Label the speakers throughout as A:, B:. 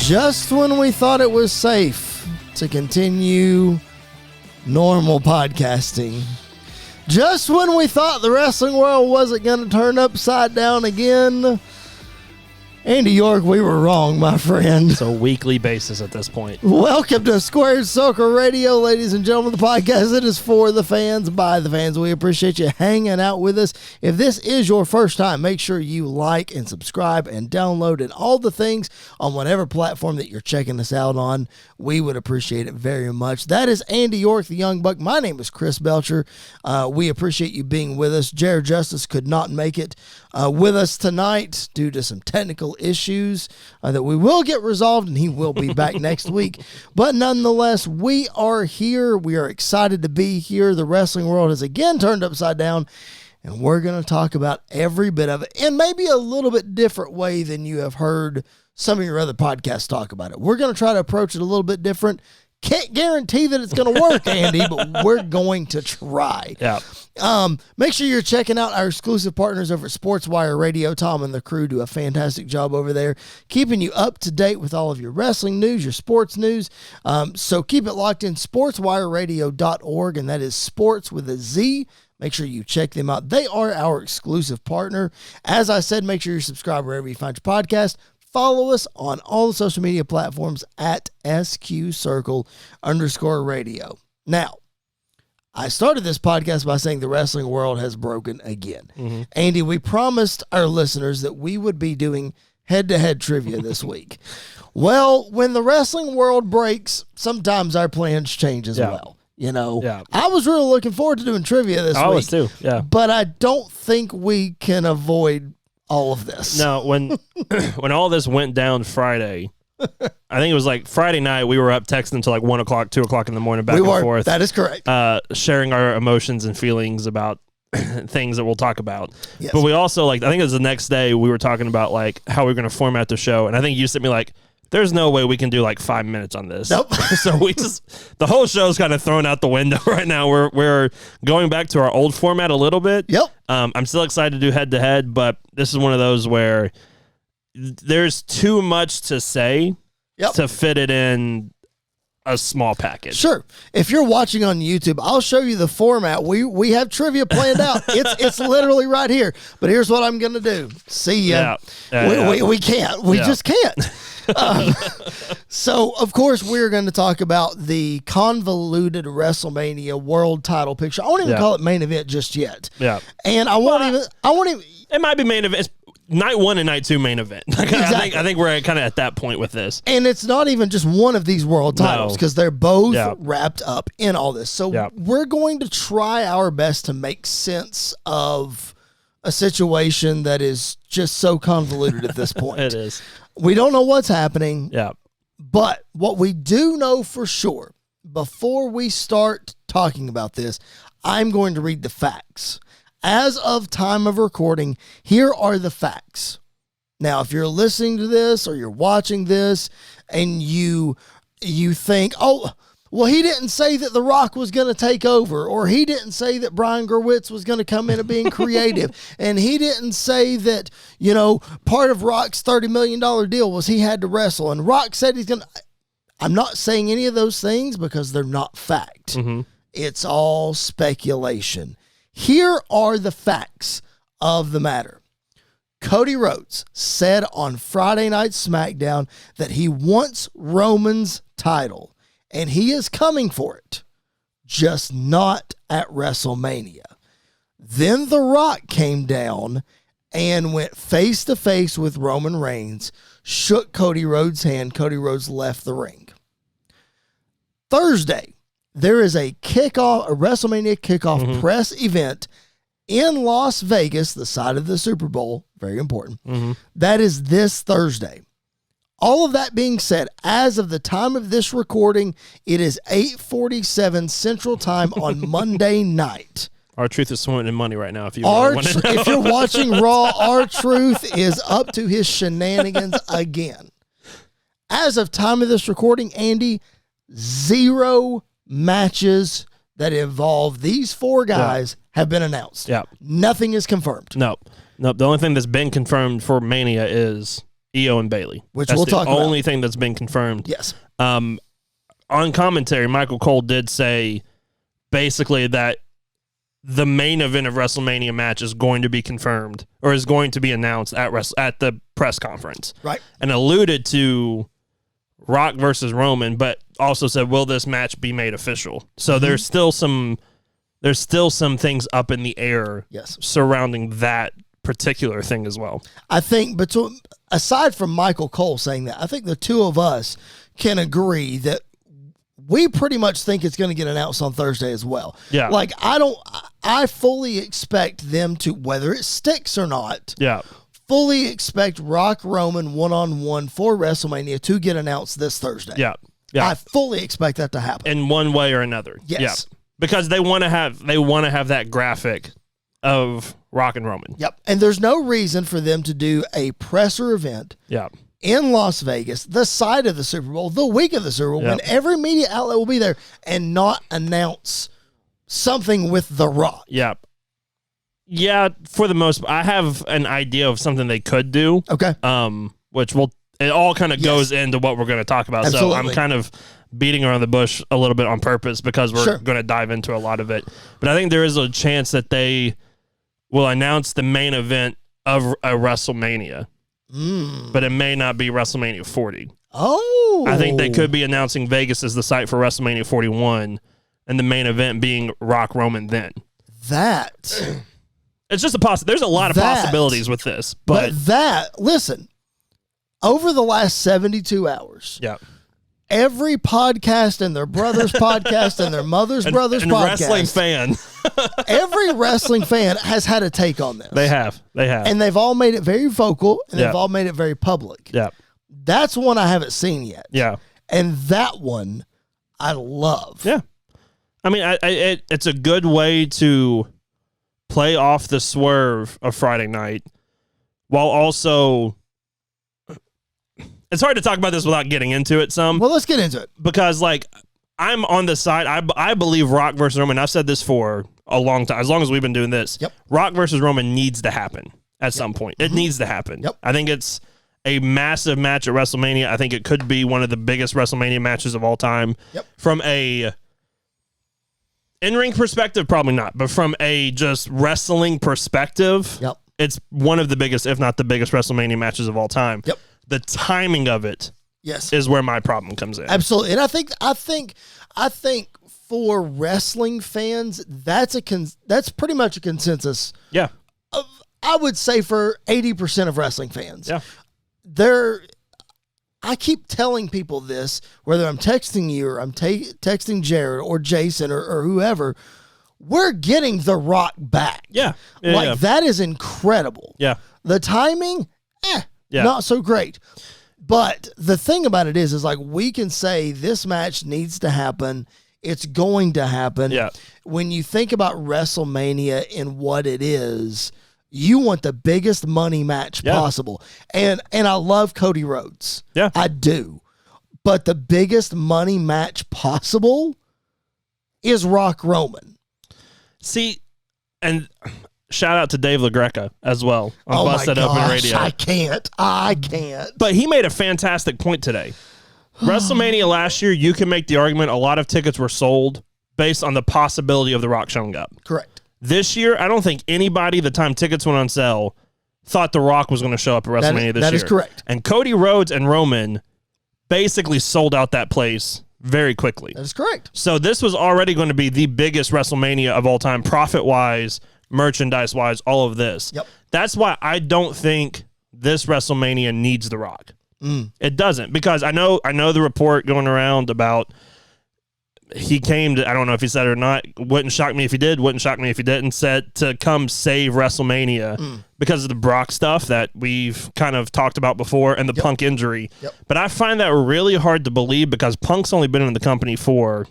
A: Just when we thought it was safe to continue normal podcasting, just when we thought the wrestling world wasn't going to turn upside down again, Andy York, we were wrong, my friend.
B: It's a weekly basis at this point.
A: Welcome to Squared Soccer Radio, ladies and gentlemen. The podcast that is for the fans, by the fans. We appreciate you hanging out with us. If this is your first time, make sure you like and subscribe and download and all the things on whatever platform that you're checking us out on. We would appreciate it very much. That is Andy York, the Young Buck. My name is Chris Belcher. We appreciate you being with us. Jared Justice could not make it with us tonight due to some technical issues that we will get resolved, and he will be back next week. But nonetheless, we are here. We are excited to be here. The wrestling world has again turned upside down, and we're going to talk about every bit of it in maybe a little bit different way than you have heard some of your other podcasts talk about it. We're going to try to approach it a little bit different. Can't guarantee that it's going to work, Andy, but we're going to try.
B: Yeah.
A: Make sure you're checking out our exclusive partners over at SportsWire Radio. Tom and the crew do a fantastic job over there, keeping you up to date with all of your wrestling news, your sports news. So keep it locked in, sportswireradio.org, and that is sports with a Z. Make sure you check them out. They are our exclusive partner. As I said, make sure you subscribe wherever you find your podcast. Follow us on all the social media platforms at SQCircle_radio. Now, I started this podcast by saying the wrestling world has broken again. Mm-hmm. Andy, we promised our listeners that we would be doing head-to-head trivia this week. Well, when the wrestling world breaks, sometimes our plans change as well. You know, I was really looking forward to doing trivia this week. I
B: was too,
A: But I don't think we can avoid all of this.
B: No, when all this went down Friday, I think it was like Friday night, we were up texting until like 1 o'clock, 2 o'clock in the morning, back and forth.
A: That is correct.
B: Sharing our emotions and feelings about things that we'll talk about.
A: Yes.
B: But we also, like, I think it was the next day, we were talking about like how we were going to format the show. And I think you sent me like, there's no way we can do like 5 minutes on this.
A: Nope.
B: So the whole show's kind of thrown out the window right now. We're going back to our old format a little bit.
A: Yep.
B: I'm still excited to do head to head, but this is one of those where there's too much to say to fit it in a small package.
A: Sure. If you're watching on YouTube, I'll show you the format. We have trivia planned out. It's literally right here. But here's what I'm going to do. See ya. We can't. We just can't. So, of course, we're going to talk about the convoluted WrestleMania world title picture. I won't even call it main event just yet.
B: Yeah.
A: And I won't even.
B: It might be main event. It's night 1 and night 2 main event.
A: Exactly.
B: I think we're kind of at that point with this.
A: And it's not even just one of these world titles because they're both wrapped up in all this. So we're going to try our best to make sense of a situation that is just so convoluted at this point.
B: It is.
A: We don't know what's happening.
B: Yeah.
A: But what we do know for sure, before we start talking about this, I'm going to read the facts. As of time of recording, here are the facts. Now, if you're listening to this or you're watching this and you think, oh, well, he didn't say that The Rock was going to take over, or he didn't say that Brian Gerwitz was going to come in and being creative, and he didn't say that, you know, part of Rock's $30 million deal was he had to wrestle, and Rock said he's going to. I'm not saying any of those things because they're not fact. Mm-hmm. It's all speculation. Here are the facts of the matter. Cody Rhodes said on Friday Night SmackDown that he wants Roman's title. And he is coming for it, just not at WrestleMania. Then The Rock came down and went face-to-face with Roman Reigns, shook Cody Rhodes' hand. Cody Rhodes left the ring. Thursday, there is a WrestleMania kickoff press event in Las Vegas, the site of the Super Bowl. Very important. Mm-hmm. That is this Thursday. All of that being said, as of the time of this recording, it is 8:47 Central Time on Monday night.
B: R-Truth is swimming in money right now. If you want to know.
A: If you're watching Raw, R-Truth is up to his shenanigans again. As of time of this recording, Andy, 0 matches that involve these 4 guys have been announced.
B: Yeah.
A: Nothing is confirmed.
B: No. The only thing that's been confirmed for Mania is Io and Bayley.
A: Which
B: that's
A: we'll talk about.
B: the only thing that's been confirmed.
A: Yes.
B: On commentary, Michael Cole did say basically that the main event of WrestleMania match is going to be confirmed or is going to be announced at the press conference.
A: Right.
B: And alluded to Rock versus Roman, but also said, will this match be made official? So there's still some things up in the air surrounding that particular thing as well.
A: I think aside from Michael Cole saying that, I think the two of us can agree that we pretty much think it's going to get announced on Thursday as well.
B: Yeah.
A: Like, I fully expect them to, whether it sticks or not, fully expect Rock Roman one-on-one for WrestleMania to get announced this Thursday.
B: Yeah. Yeah.
A: I fully expect that to happen.
B: In one way or another.
A: Yes.
B: Yeah. Because they want to have that graphic of Rock and Roman.
A: Yep. And there's no reason for them to do a presser event.
B: Yeah.
A: In Las Vegas, the side of the Super Bowl, the week of the Super Bowl, when every media outlet will be there, and not announce something with The Rock.
B: Yeah. Yeah, for the most part, I have an idea of something they could do.
A: Okay.
B: Which it all kind of goes into what we're going to talk about.
A: Absolutely.
B: So I'm kind of beating around the bush a little bit on purpose because we're going to dive into a lot of it. But I think there is a chance that they will announce the main event of a WrestleMania. But it may not be WrestleMania 40.
A: Oh.
B: I think they could be announcing Vegas as the site for WrestleMania 41 and the main event being Rock Roman then. It's just a possibility. There's a lot of possibilities with this. But
A: listen, over the last 72 hours, every podcast and their brother's podcast and their mother's brother's podcast.
B: Wrestling fan.
A: Every wrestling fan has had a take on this.
B: They have.
A: And they've all made it very vocal, and they've all made it very public.
B: Yeah.
A: That's one I haven't seen yet.
B: Yeah.
A: And that one I love.
B: Yeah. I mean, it's a good way to play off the swerve of Friday night while also... It's hard to talk about this without getting into it some.
A: Well, let's get into it.
B: Because, I'm on the side. I believe Rock versus Roman. I've said this for a long time. As long as we've been doing this.
A: Yep.
B: Rock versus Roman needs to happen at some point. It needs to happen.
A: Yep.
B: I think it's a massive match at WrestleMania. I think it could be one of the biggest WrestleMania matches of all time.
A: Yep.
B: From a in-ring perspective, probably not. But from a just wrestling perspective, it's one of the biggest, if not the biggest, WrestleMania matches of all time.
A: Yep.
B: The timing of it is where my problem comes in.
A: Absolutely. And I think for wrestling fans, that's pretty much a consensus.
B: Yeah.
A: I would say for 80% of wrestling fans.
B: Yeah.
A: I keep telling people this, whether I'm texting you or I'm texting Jared or Jason or whoever, we're getting The Rock back.
B: Yeah.
A: That is incredible.
B: Yeah.
A: The timing, not so great. But the thing about it is we can say this match needs to happen. It's going to happen.
B: Yeah.
A: When you think about WrestleMania and what it is, you want the biggest money match possible. And I love Cody Rhodes.
B: Yeah.
A: I do. But the biggest money match possible is Rock Roman.
B: See, and shout out to Dave LaGreca as well on Busted Open Radio.
A: I can't.
B: But he made a fantastic point today. WrestleMania last year, you can make the argument a lot of tickets were sold based on the possibility of The Rock showing up.
A: Correct.
B: This year, I don't think anybody, the time tickets went on sale, thought The Rock was going to show up at WrestleMania this year.
A: That is correct.
B: And Cody Rhodes and Roman basically sold out that place very quickly.
A: That is correct.
B: So this was already going to be the biggest WrestleMania of all time, profit-wise, merchandise-wise, all of this.
A: Yep.
B: That's why I don't think this WrestleMania needs The Rock. It doesn't, because I know the report going around about he came to, I don't know if he said it or not, wouldn't shock me if he did, wouldn't shock me if he didn't, said to come save WrestleMania because of the Brock stuff that we've kind of talked about before and the Punk injury.
A: Yep.
B: But I find that really hard to believe because Punk's only been in the company for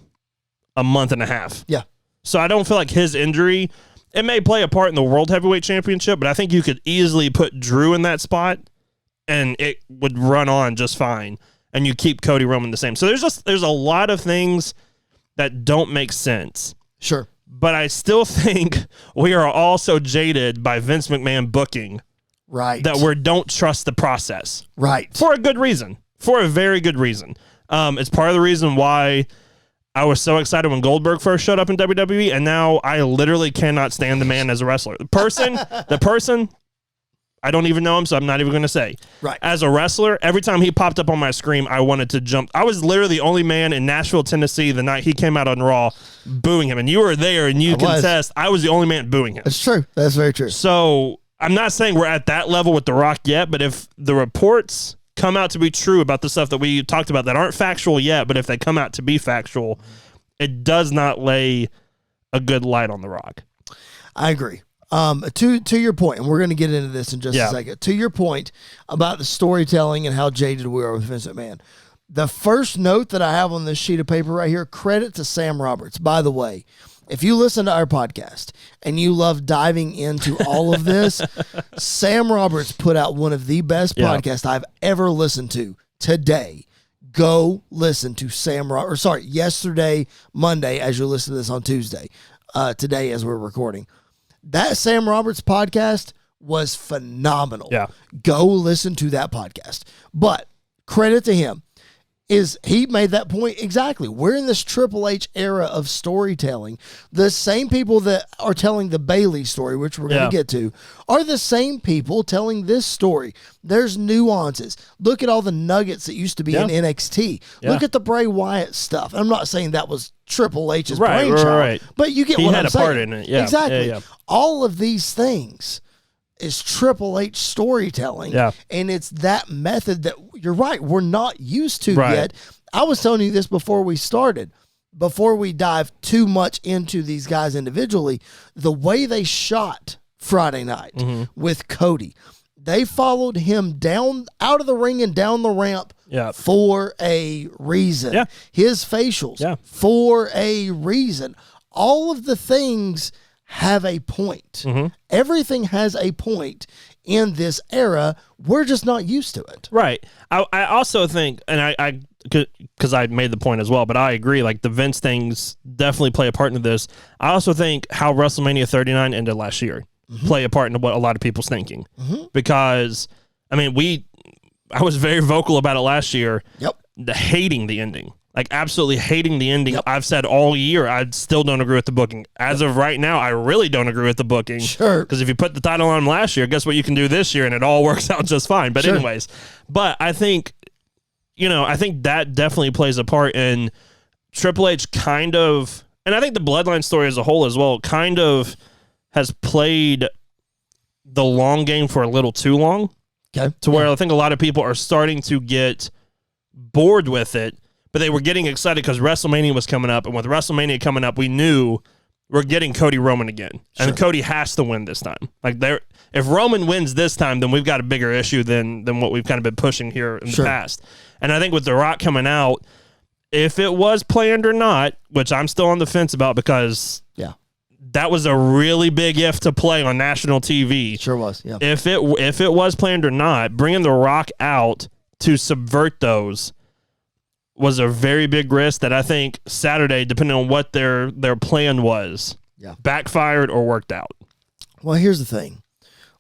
B: a month and a half.
A: Yeah.
B: So I don't feel like his injury, it may play a part in the World Heavyweight Championship, but I think you could easily put Drew in that spot and it would run on just fine. And you keep Cody Roman the same. So there's a lot of things that don't make sense.
A: Sure.
B: But I still think we are all so jaded by Vince McMahon booking
A: Right.
B: that we don't trust the process.
A: Right.
B: For a good reason. For a very good reason. It's part of the reason why I was so excited when Goldberg first showed up in WWE, and now I literally cannot stand the man as a wrestler. The person, I don't even know him, so I'm not even going to say.
A: Right.
B: As a wrestler, every time he popped up on my screen, I wanted to jump. I was literally the only man in Nashville, Tennessee, the night he came out on Raw, booing him. And you were there, and you can attest, I was the only man booing him.
A: That's true. That's very true.
B: So I'm not saying we're at that level with The Rock yet, but if the reports come out to be true about the stuff that we talked about that aren't factual yet, but if they come out to be factual, it does not lay a good light on The Rock.
A: I agree. To your point, and we're going to get into this in just a second. To your point about the storytelling and how jaded we are with Vince McMahon, the first note that I have on this sheet of paper right here, credit to Sam Roberts. By the way, if you listen to our podcast and you love diving into all of this, Sam Roberts put out one of the best podcasts I've ever listened to today. Go listen to Sam Roberts. Yesterday, Monday, as you listen to this on Tuesday, today as we're recording. That Sam Roberts podcast was phenomenal.
B: Yeah.
A: Go listen to that podcast. But credit to him. He made that point exactly. We're in this Triple H era of storytelling. The same people that are telling the Bayley story, which we're going to get to, are the same people telling this story. There's nuances. Look at all the nuggets that used to be in NXT. Look at the Bray Wyatt stuff. I'm not saying that was Triple H's brainchild, but you get what I'm saying. He had a part in it. Yeah. Exactly. Yeah. All of these things is Triple H storytelling. Yeah. And it's that method that, you're right, we're not used to yet. I was telling you this before we started. Before we dive too much into these guys individually, the way they shot Friday night with Cody, they followed him down out of the ring and down the ramp for a reason. Yeah. His facials for a reason. All of the things have a point. Everything has a point in this era. We're just not used to it.
B: Right. I also think, and I because I made the point as well, but I agree, like the Vince things definitely play a part in this. I also think how WrestleMania 39 ended last year play a part in what a lot of people's thinking. Because, I mean, I was very vocal about it last year. Hating the ending. Like, absolutely hating the ending. I've said all year, I still don't agree with the booking. As of right now, I really don't agree with the booking.
A: Sure.
B: Because if you put the title on him last year, guess what you can do this year, and it all works out just fine. But anyways, but I think, I think that definitely plays a part in Triple H kind of, and I think the Bloodline story as a whole as well, kind of has played the long game for a little too long.
A: Okay.
B: To where I think a lot of people are starting to get bored with it. But they were getting excited because WrestleMania was coming up. And with WrestleMania coming up, we knew we're getting Cody Roman again. And Cody has to win this time. Like, if Roman wins this time, then we've got a bigger issue than what we've kind of been pushing here in the past. And I think with The Rock coming out, if it was planned or not, which I'm still on the fence about because that was a really big if to play on national TV.
A: Sure was, yeah.
B: If it was planned or not, bringing The Rock out to subvert those was a very big risk that I think Saturday, depending on what their plan was, backfired or worked out.
A: Well, here's the thing.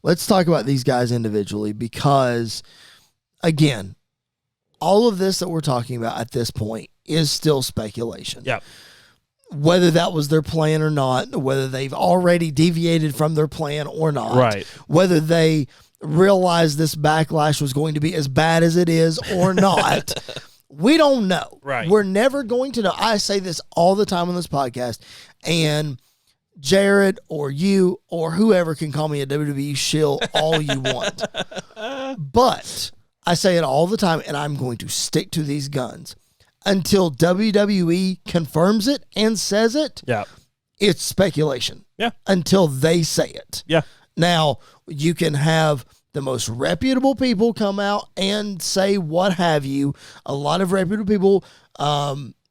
A: Let's talk about these guys individually because, again, all of this that we're talking about at this point is still speculation.
B: Yeah.
A: Whether that was their plan or not, whether they've already deviated from their plan or not,
B: right?
A: Whether they realized this backlash was going to be as bad as it is or not. We don't know.
B: Right.
A: We're never going to know. I say this all the time on this podcast, and Jared or you or whoever can call me a WWE shill all you want. But I say it all the time, and I'm going to stick to these guns. Until WWE confirms it and says it, it's speculation.
B: Yeah.
A: Until they say it.
B: Yeah.
A: Now, you can have the most reputable people come out and say what have you. A lot of reputable people,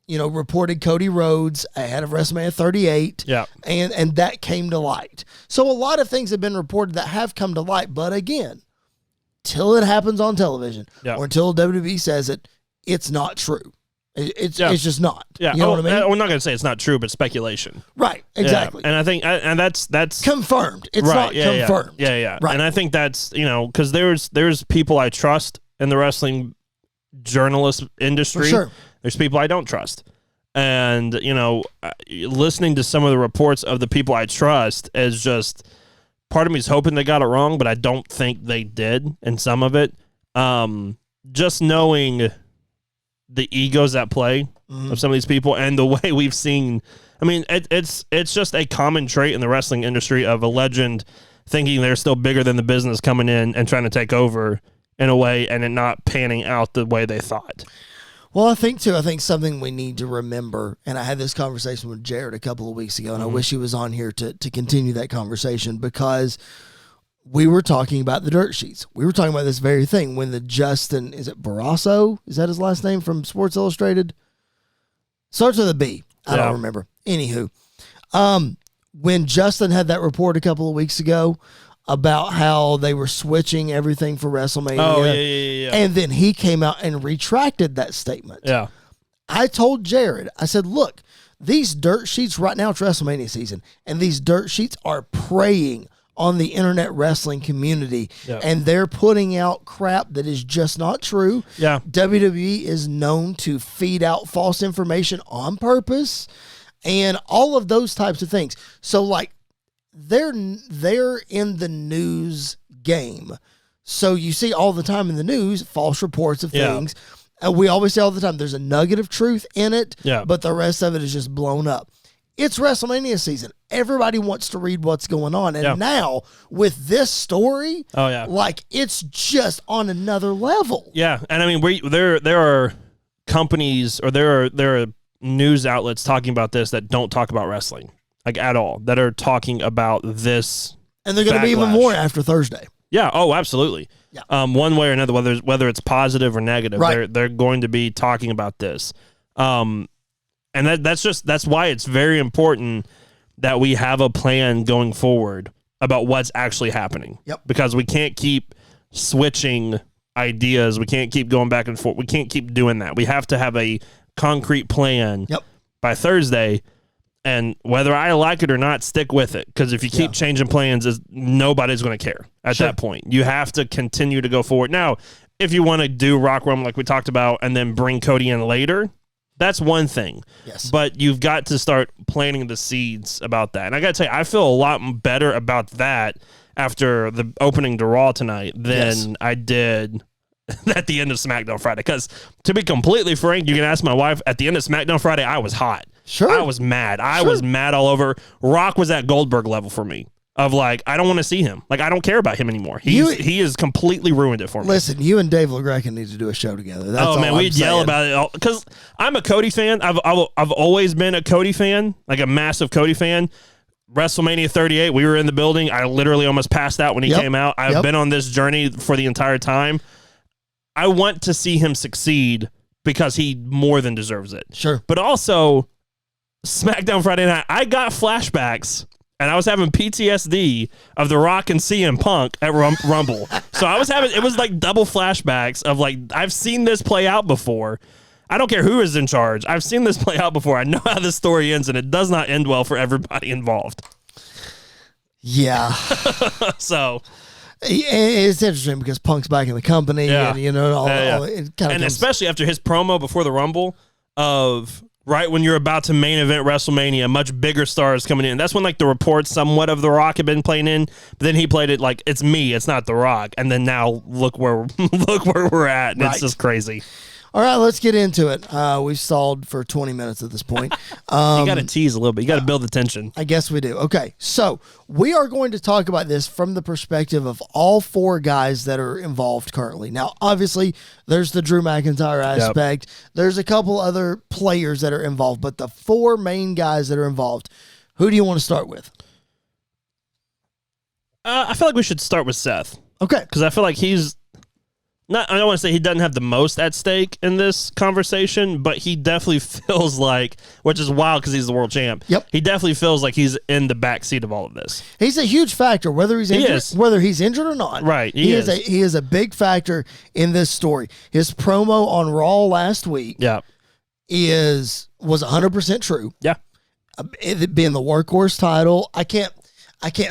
A: reported Cody Rhodes ahead of WrestleMania 38.
B: Yeah.
A: And that came to light. So a lot of things have been reported that have come to light. But again, till it happens on television or until WWE says it, it's not true. It's just not.
B: Yeah.
A: You know what I mean?
B: We're not going to say it's not true, but speculation.
A: Right. Exactly.
B: Yeah. And I think, and that's
A: confirmed. It's
B: right,
A: not confirmed.
B: Yeah.
A: Right.
B: And I think that's, because there's people I trust in the wrestling journalist industry.
A: For sure.
B: There's people I don't trust. And, listening to some of the reports of the people I trust is just, part of me is hoping they got it wrong, but I don't think they did in some of it. Just knowing the egos at play of some of these people and the way we've seen, it's just a common trait in the wrestling industry of a legend thinking they're still bigger than the business coming in and trying to take over in a way and it not panning out the way they thought.
A: Well, I think something we need to remember, and I had this conversation with Jared a couple of weeks ago, and I wish he was on here to continue that conversation, because we were talking about the dirt sheets. We were talking about this very thing when the Justin, is it Barrasso? Is that his last name from Sports Illustrated? Starts with a B. I don't remember. Anywho, when Justin had that report a couple of weeks ago about how they were switching everything for WrestleMania.
B: Oh, yeah.
A: And then he came out and retracted that statement.
B: Yeah.
A: I told Jared, I said, look, these dirt sheets right now, it's WrestleMania season, and these dirt sheets are preying on the internet wrestling community, and they're putting out crap that is just not true.
B: Yeah.
A: WWE is known to feed out false information on purpose and all of those types of things. So, like, they're in the news game. So you see all the time in the news false reports of things. We always say all the time there's a nugget of truth in it, but the rest of it is just blown up. It's WrestleMania season. Everybody wants to read what's going on. And now with this story, like, it's just on another level.
B: Yeah. And there are companies or there are news outlets talking about this that don't talk about wrestling, like, at all, that are talking about this.
A: And they're going to be even more after Thursday.
B: Yeah. Oh, absolutely. Yeah. One way or another, whether it's positive or negative, they're going to be talking about this. And that's why it's very important that we have a plan going forward about what's actually happening.
A: Yep.
B: Because we can't keep switching ideas. We can't keep going back and forth. We can't keep doing that. We have to have a concrete plan by Thursday. And whether I like it or not, stick with it. Because if you keep changing plans, nobody's going to care at that point. You have to continue to go forward. Now, if you want to do Rock Rumble like we talked about and then bring Cody in later, that's one thing.
A: Yes.
B: But you've got to start planting the seeds about that. And I got to tell you, I feel a lot better about that after the opening to Raw tonight than I did at the end of SmackDown Friday. Because to be completely frank, you can ask my wife, at the end of SmackDown Friday, I was hot.
A: Sure.
B: I was mad. I was mad all over. Rock was at Goldberg level for me. Of like, I don't want to see him. Like, I don't care about him anymore. He has completely ruined it for me.
A: Listen, you and Dave LaGreca need to do a show together. That's all
B: we'd yell about it because I'm a Cody fan. I've always been a Cody fan, like a massive Cody fan. WrestleMania 38, we were in the building. I literally almost passed out when he came out. I've been on this journey for the entire time. I want to see him succeed because he more than deserves it.
A: Sure.
B: But also, SmackDown Friday night, I got flashbacks. And I was having PTSD of The Rock and CM Punk at Rumble. So it was like double flashbacks of like, I've seen this play out before. I don't care who is in charge. I've seen this play out before. I know how this story ends, and it does not end well for everybody involved.
A: Yeah.
B: So
A: it's interesting because Punk's back in the company, and it kind of
B: especially after his promo before the Rumble of right when you're about to main event WrestleMania, much bigger stars coming in. That's when like the reports somewhat of The Rock had been playing in, but then he played it like it's me, it's not The Rock, and then now look where we're at, and it's just crazy.
A: All right, let's get into it. We've stalled for 20 minutes at this point.
B: You got to tease a little bit. You got to build the tension.
A: I guess we do. Okay, so we are going to talk about this from the perspective of all four guys that are involved currently. Now, obviously, there's the Drew McIntyre aspect. Yep. There's a couple other players that are involved, but the four main guys that are involved, who do you want to start with?
B: I feel like we should start with Seth.
A: Okay.
B: Because I feel like he's... I don't want to say he doesn't have the most at stake in this conversation, but he definitely feels like, which is wild because he's the world champ.
A: Yep.
B: He definitely feels like he's in the backseat of all of this.
A: He's a huge factor, whether he's injured or not.
B: Right.
A: He is a big factor in this story. His promo on Raw last week.
B: Yeah.
A: was 100% true.
B: Yeah.
A: It being the workhorse title, I can't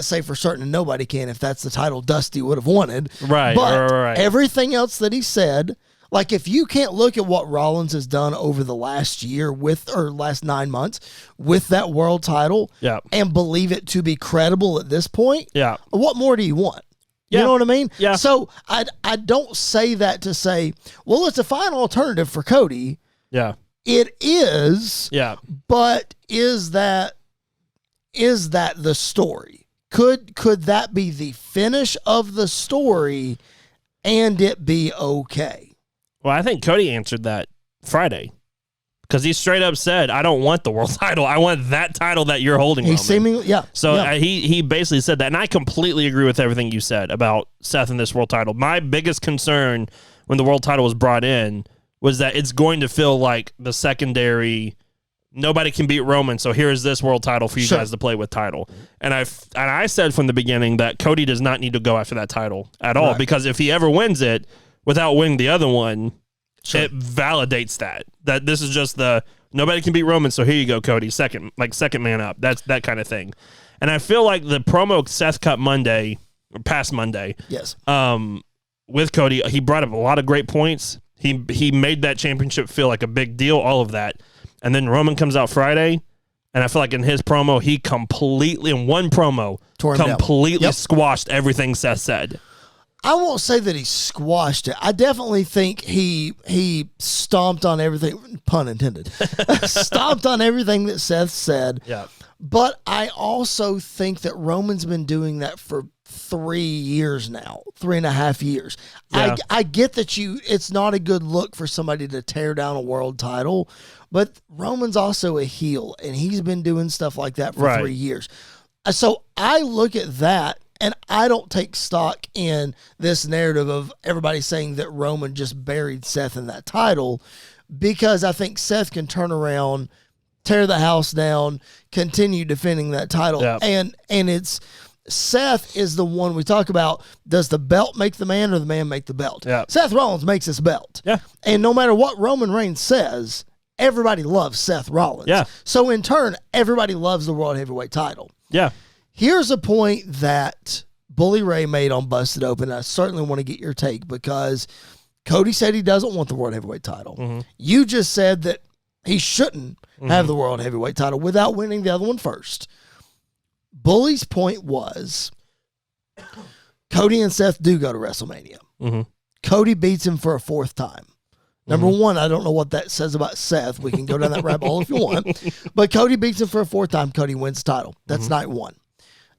A: say for certain, and nobody can, if that's the title Dusty would have wanted.
B: Right.
A: But
B: right.
A: everything else that he said, like if you can't look at what Rollins has done over the last year last 9 months with that world title and believe it to be credible at this point, what more do you want? You know what I mean?
B: Yeah.
A: So I don't say that to say, well, it's a fine alternative for Cody.
B: Yeah.
A: It is.
B: Yeah.
A: But is that the story? Could that be the finish of the story and it be okay?
B: Well, I think Cody answered that Friday because he straight up said, I don't want the world title. I want that title that you're holding.
A: He seemingly,
B: So he basically said that. And I completely agree with everything you said about Seth and this world title. My biggest concern when the world title was brought in was that it's going to feel like the secondary, nobody can beat Roman, so here's this world title for you guys to play with title. And I said from the beginning that Cody does not need to go after that title at all, because if he ever wins it without winning the other one, it validates that this is just the nobody can beat Roman, so here you go, Cody, second man up. That's that kind of thing. And I feel like the promo Seth cut past Monday, with Cody, he brought up a lot of great points. He made that championship feel like a big deal, all of that. And then Roman comes out Friday, and I feel like in his promo, he completely, in one promo, completely squashed everything Seth said.
A: I won't say that he squashed it. I definitely think he stomped on everything, pun intended, stomped on everything that Seth said.
B: Yeah.
A: But I also think that Roman's been doing that for 3 years now, 3.5 years.
B: Yeah.
A: I get that it's not a good look for somebody to tear down a world title, but Roman's also a heel, and he's been doing stuff like that for 3 years. So I look at that, and I don't take stock in this narrative of everybody saying that Roman just buried Seth in that title, because I think Seth can turn around, tear the house down, continue defending that title.
B: Yeah.
A: And it's Seth is the one we talk about. Does the belt make the man or the man make the belt?
B: Yeah.
A: Seth Rollins makes this belt.
B: Yeah.
A: And no matter what Roman Reigns says, everybody loves Seth Rollins.
B: Yeah.
A: So in turn, everybody loves the World Heavyweight title.
B: Yeah.
A: Here's a point that Bully Ray made on Busted Open. I certainly want to get your take, because Cody said he doesn't want the World Heavyweight title. Mm-hmm. You just said that he shouldn't have the World Heavyweight title without winning the other one first. Bully's point was Cody and Seth do go to WrestleMania. Mm-hmm. Cody beats him for a fourth time. Number one, I don't know what that says about Seth. We can go down that rabbit hole if you want. But Cody beats him for a fourth time. Cody wins the title. That's night one.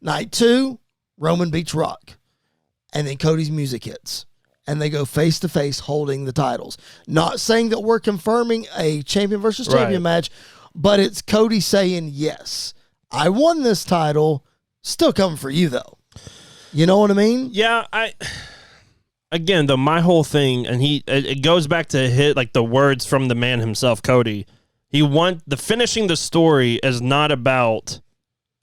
A: Night two, Roman beats Rock. And then Cody's music hits. And they go face-to-face holding the titles. Not saying that we're confirming a champion versus champion match, but it's Cody saying, yes, I won this title. Still coming for you, though. You know what I mean?
B: Yeah, again, though, my whole thing, and it goes back to hit like the words from the man himself, Cody. Finishing the story is not about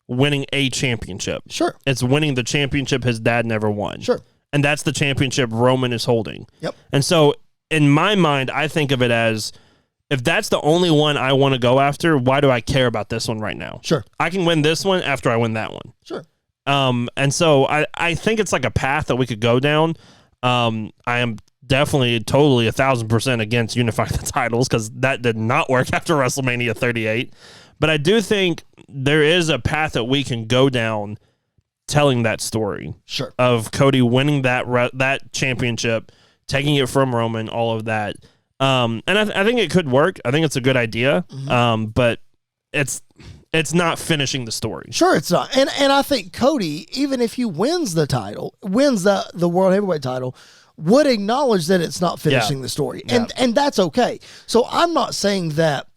B: winning a championship.
A: Sure.
B: It's winning the championship his dad never won.
A: Sure.
B: And that's the championship Roman is holding.
A: Yep.
B: And so in my mind, I think of it as, if that's the only one I want to go after, why do I care about this one right now?
A: Sure.
B: I can win this one after I win that one.
A: Sure.
B: And so I think it's like a path that we could go down. I am definitely totally 1,000% against unifying the titles, because that did not work after WrestleMania 38. But I do think there is a path that we can go down telling that story.
A: Sure. Of
B: Cody winning that championship, taking it from Roman, all of that. And I think it could work. I think it's a good idea. But it's not finishing the story.
A: Sure, it's not. And I think Cody, even if he wins the title, wins the World Heavyweight title, would acknowledge that it's not finishing the story. And that's okay. So I'm not saying that.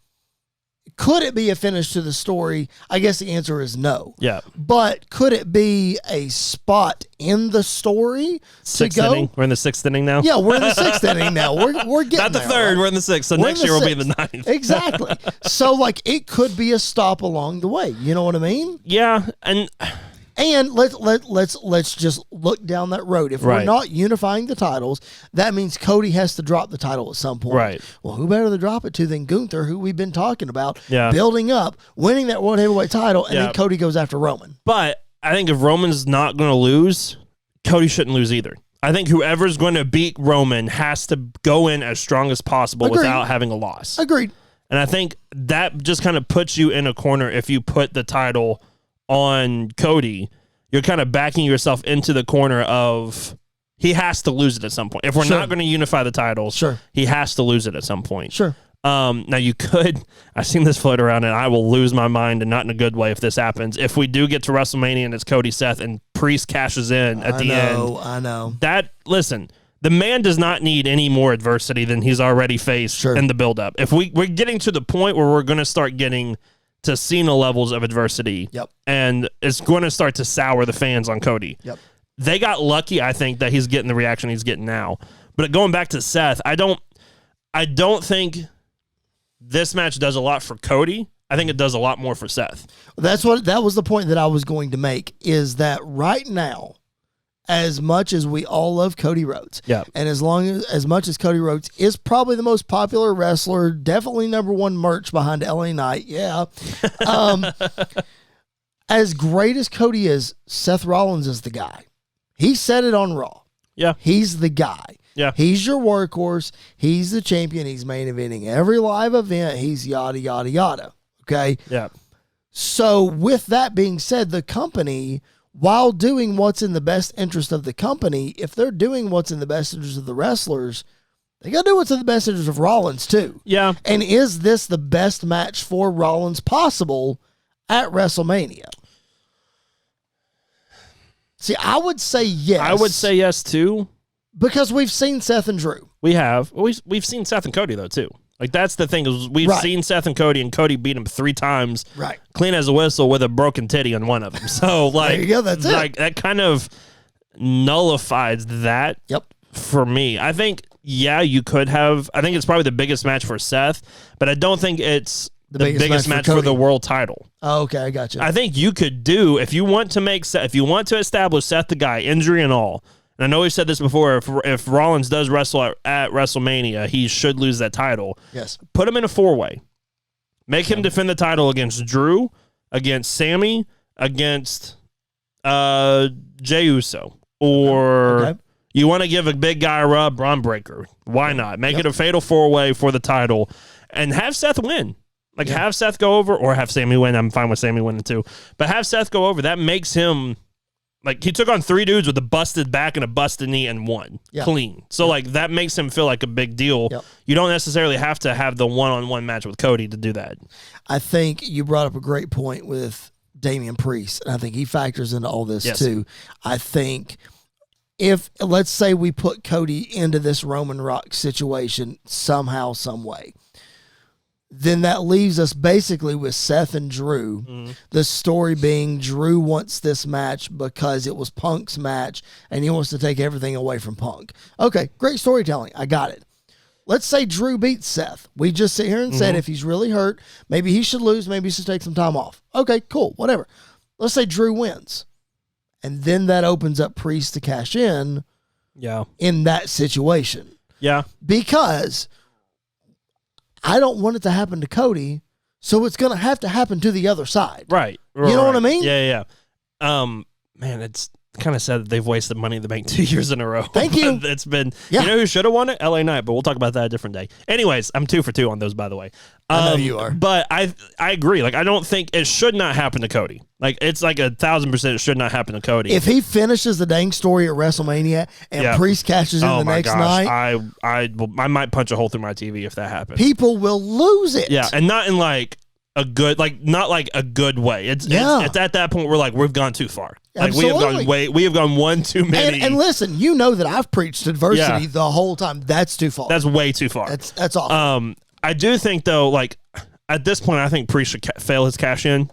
A: Could it be a finish to the story? I guess the answer is no.
B: Yeah.
A: But could it be a spot in the story
B: Sixth inning? We're in the sixth inning now?
A: Yeah, we're in the sixth inning now. We're getting
B: not the
A: there,
B: third.
A: right?
B: We're in the sixth. So next year we'll be in the ninth.
A: Exactly. So, like, it could be a stop along the way. You know what I mean?
B: Yeah. And
A: And let's just look down that road. If we're not unifying the titles, that means Cody has to drop the title at some point.
B: Right.
A: Well, who better to drop it to than Gunther, who we've been talking about, building up, winning that World Heavyweight title, and then Cody goes after Roman.
B: But I think if Roman's not going to lose, Cody shouldn't lose either. I think whoever's going to beat Roman has to go in as strong as possible without having a loss.
A: Agreed.
B: And I think that just kind of puts you in a corner if you put the title on Cody. You're kind of backing yourself into the corner of he has to lose it at some point. If we're not going to unify the titles, he has to lose it at some point.
A: Sure.
B: Now you could, I've seen this float around and I will lose my mind and not in a good way if this happens. If we do get to WrestleMania and it's Cody, Seth, and Priest cashes in at the end.
A: I know.
B: Listen, the man does not need any more adversity than he's already faced in the buildup. If we're getting to the point where we're going to start getting to Cena levels of adversity, and it's going to start to sour the fans on Cody. They got lucky, I think, that he's getting the reaction he's getting now. But going back to Seth, I don't think this match does a lot for Cody. I think it does a lot more for Seth.
A: That was the point that I was going to make, is that right now, as much as we all love Cody Rhodes, and as much as Cody Rhodes is probably the most popular wrestler, definitely number one merch behind LA Knight, as great as Cody is, Seth Rollins is the guy. He said it on Raw. He's the guy. He's your workhorse. He's the champion. He's main eventing every live event. He's yada, yada, yada. Okay? So with that being said, the company, while doing what's in the best interest of the company, if they're doing what's in the best interest of the wrestlers, they got to do what's in the best interest of Rollins too. And is this the best match for Rollins possible at WrestleMania? See, I would say yes.
B: I would say yes too.
A: Because we've seen Seth and Drew.
B: We have. We've seen Seth and Cody, though, too. Like, that's the thing, is we've seen Seth and Cody beat him 3 times. Clean as a whistle with a broken titty on one of them. So, like,
A: there you go, that's
B: like that kind of nullifies that for me. I think, you could have. I think it's probably the biggest match for Seth, but I don't think it's the biggest match for the world title.
A: Oh, okay, I got you.
B: I think you could do, if you want to establish Seth the guy, injury and all. And I know we've said this before, if Rollins does wrestle at WrestleMania, he should lose that title. Put him in a 4-way. Make him defend the title against Drew, against Sammy, against Jey Uso. Or you want to give a big guy a rub, Braun Breaker. Why not? Make it a fatal 4-way for the title and have Seth win. Like, have Seth go over, or have Sammy win. I'm fine with Sammy winning too. But have Seth go over. That makes him... Like, he took on 3 dudes with a busted back and a busted knee and won. Clean. So, like, that makes him feel like a big deal. You don't necessarily have to have the one-on-one match with Cody to do that.
A: I think you brought up a great point with Damian Priest, and I think he factors into all this, too. I think if, let's say we put Cody into this Roman Rock situation somehow, some way, then that leaves us basically with Seth and Drew. The story being Drew wants this match because it was Punk's match and he wants to take everything away from Punk. Okay, great storytelling. I got it. Let's say Drew beats Seth. We just sit here and said if he's really hurt, maybe he should lose, maybe he should take some time off. Okay, cool, whatever. Let's say Drew wins. And then that opens up Priest to cash in in that situation. Because I don't want it to happen to Cody, so it's going to have to happen to the other side.
B: Right.
A: You know what I mean?
B: Yeah. Man, it's kind of sad that they've wasted Money in the Bank 2 years in a row.
A: Thank you.
B: It's been, you know who should have won it? LA Knight, but we'll talk about that a different day. Anyways, I'm 2 for 2 on those, by the way.
A: I know you are.
B: But I agree. Like, I don't think it should not happen to Cody. Like, it's like 1,000% it should not happen to Cody.
A: If he finishes the dang story at WrestleMania and Priest cashes in the next night,
B: I might punch a hole through my TV if that happens.
A: People will lose it.
B: Yeah, and not in like a good, not like a good way. It's at that point where we've gone too far. Like we have gone one too many.
A: And listen, you know that I've preached adversity the whole time. That's too far.
B: That's way too far.
A: That's awful.
B: I do think though, like at this point, I think Priest should fail his cash in.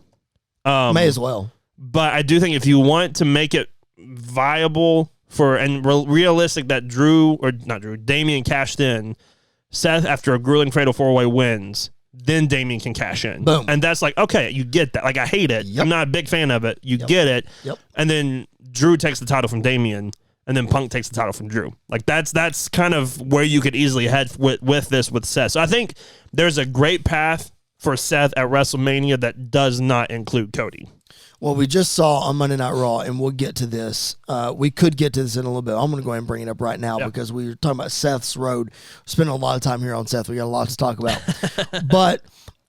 A: May as well.
B: But I do think if you want to make it viable and realistic that Damian cashed in, Seth after a grueling fatal 4-way wins. then Damian can cash in.
A: Boom.
B: And that's like, okay, you get that. Like, I hate it.
A: Yep.
B: I'm not a big fan of it. You get it.
A: Yep.
B: And then Drew takes the title from Damian, and then Punk takes the title from Drew. Like, that's kind of where you could easily head with this with Seth. So I think there's a great path for Seth at WrestleMania that does not include Cody.
A: Well, we just saw on Monday Night Raw, and we'll get to this. We could get to this in a little bit. I'm going to go ahead and bring it up right now because we were talking about Seth's road. We're spending a lot of time here on Seth. We got a lot to talk about. But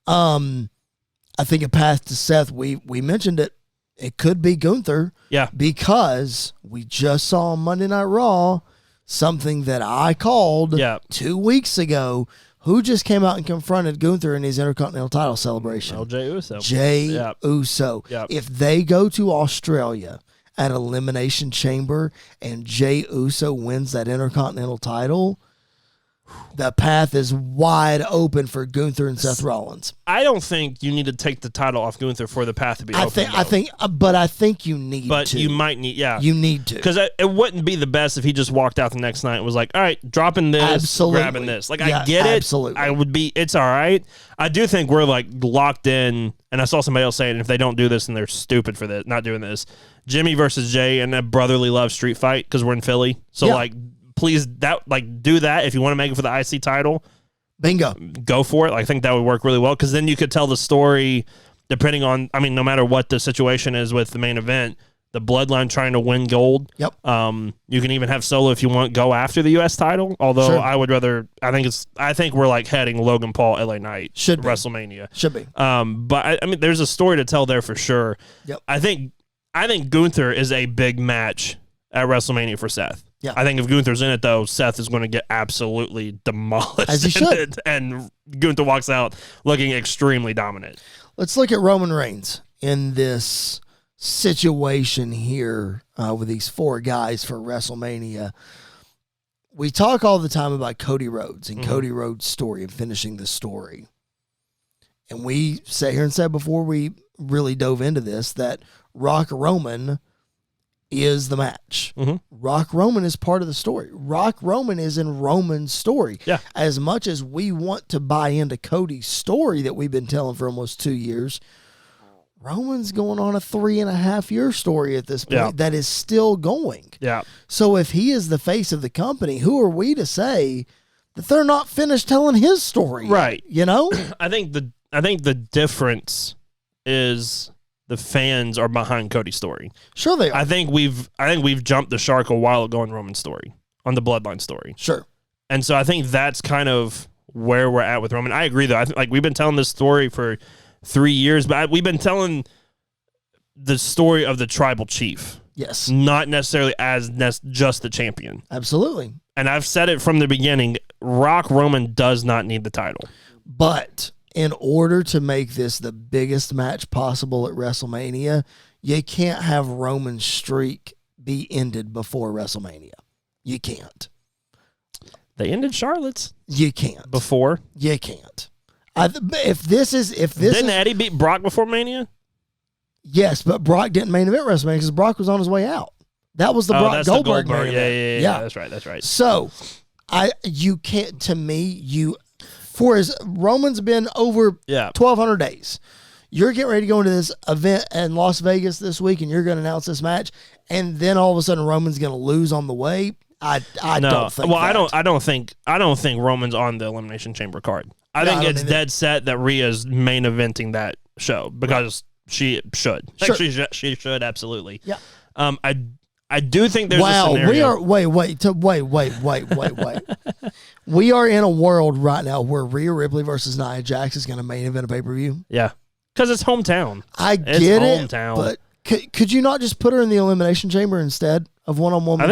A: I think a path to Seth, we mentioned it. It could be Gunther.
B: Yeah.
A: Because we just saw on Monday Night Raw something that I called 2 weeks ago. Who just came out and confronted Gunther in his Intercontinental title celebration?
B: Oh, Jey Uso.
A: Jey Uso.
B: Yep.
A: If they go to Australia at Elimination Chamber and Jey Uso wins that Intercontinental title, the path is wide open for Gunther and Seth Rollins.
B: I don't think you need to take the title off Gunther for the path to be open.
A: I think you need to.
B: But you might need,
A: You need to.
B: Because it wouldn't be the best if he just walked out the next night and was like, all right, dropping this, grabbing this. Like, I get it.
A: Absolutely.
B: I would be, it's all right. I do think we're like locked in, and I saw somebody else saying if they don't do this, then they're stupid for this, not doing this. Jimmy versus Jay and a brotherly love street fight because we're in Philly. So, like, please do that if you want to make it for the IC title.
A: Bingo.
B: Go for it. I think that would work really well because then you could tell the story depending on, I mean, no matter what the situation is with the main event, the Bloodline trying to win gold.
A: Yep.
B: You can even have Solo if you want go after the U.S. title. Although I would rather, I think we're like heading Logan Paul LA Knight
A: Should be.
B: WrestleMania.
A: Should be.
B: But I mean, there's a story to tell there for sure.
A: Yep.
B: I think Gunther is a big match at WrestleMania for Seth.
A: Yeah.
B: I think if Gunther's in it, though, Seth is going to get absolutely demolished.
A: As he should.
B: And Gunther walks out looking extremely dominant.
A: Let's look at Roman Reigns in this situation here with these four guys for WrestleMania. We talk all the time about Cody Rhodes and Cody Rhodes' story and finishing the story. And we sat here and said before we really dove into this that Rock Roman is the match. Rock Roman is part of the story. Rock Roman is in Roman's story.
B: Yeah.
A: As much as we want to buy into Cody's story that we've been telling for almost 2 years, Roman's going on a 3.5-year story at this point that is still going.
B: Yeah.
A: So if he is the face of the company, who are we to say that they're not finished telling his story?
B: Right.
A: You know?
B: I think the difference is the fans are behind Cody's story.
A: Sure they are.
B: I think we've jumped the shark a while ago on Roman's story, on the Bloodline story.
A: Sure.
B: And so I think that's kind of where we're at with Roman. I agree, though. I think like we've been telling this story for 3 years, but we've been telling the story of the tribal chief.
A: Yes.
B: Not necessarily as just the champion.
A: Absolutely.
B: And I've said it from the beginning, Rock Roman does not need the title.
A: But in order to make this the biggest match possible at WrestleMania, you can't have Roman's streak be ended before WrestleMania. You can't.
B: They ended Charlotte's.
A: You can't.
B: Before.
A: You can't. Didn't
B: Eddie beat Brock before Mania?
A: Yes, but Brock didn't main event WrestleMania because Brock was on his way out. That was the Brock Goldberg main event.
B: Yeah. That's right.
A: So, you can't, to me, for as Roman's been over 1,200 days, you're getting ready to go into this event in Las Vegas this week, and you're going to announce this match, and then all of a sudden Roman's going to lose on the way. I don't think.
B: Well, I don't think Roman's on the Elimination Chamber card. I think it's dead set that Rhea's main eventing that show because she should.
A: Sure.
B: She should absolutely.
A: Yeah.
B: I do think there's a scenario.
A: We are wait. We are in a world right now where Rhea Ripley versus Nia Jax is going to main event a pay-per-view.
B: Yeah, because it's hometown.
A: I get it, but could you not just put her in the Elimination Chamber instead of one-on-one?
B: I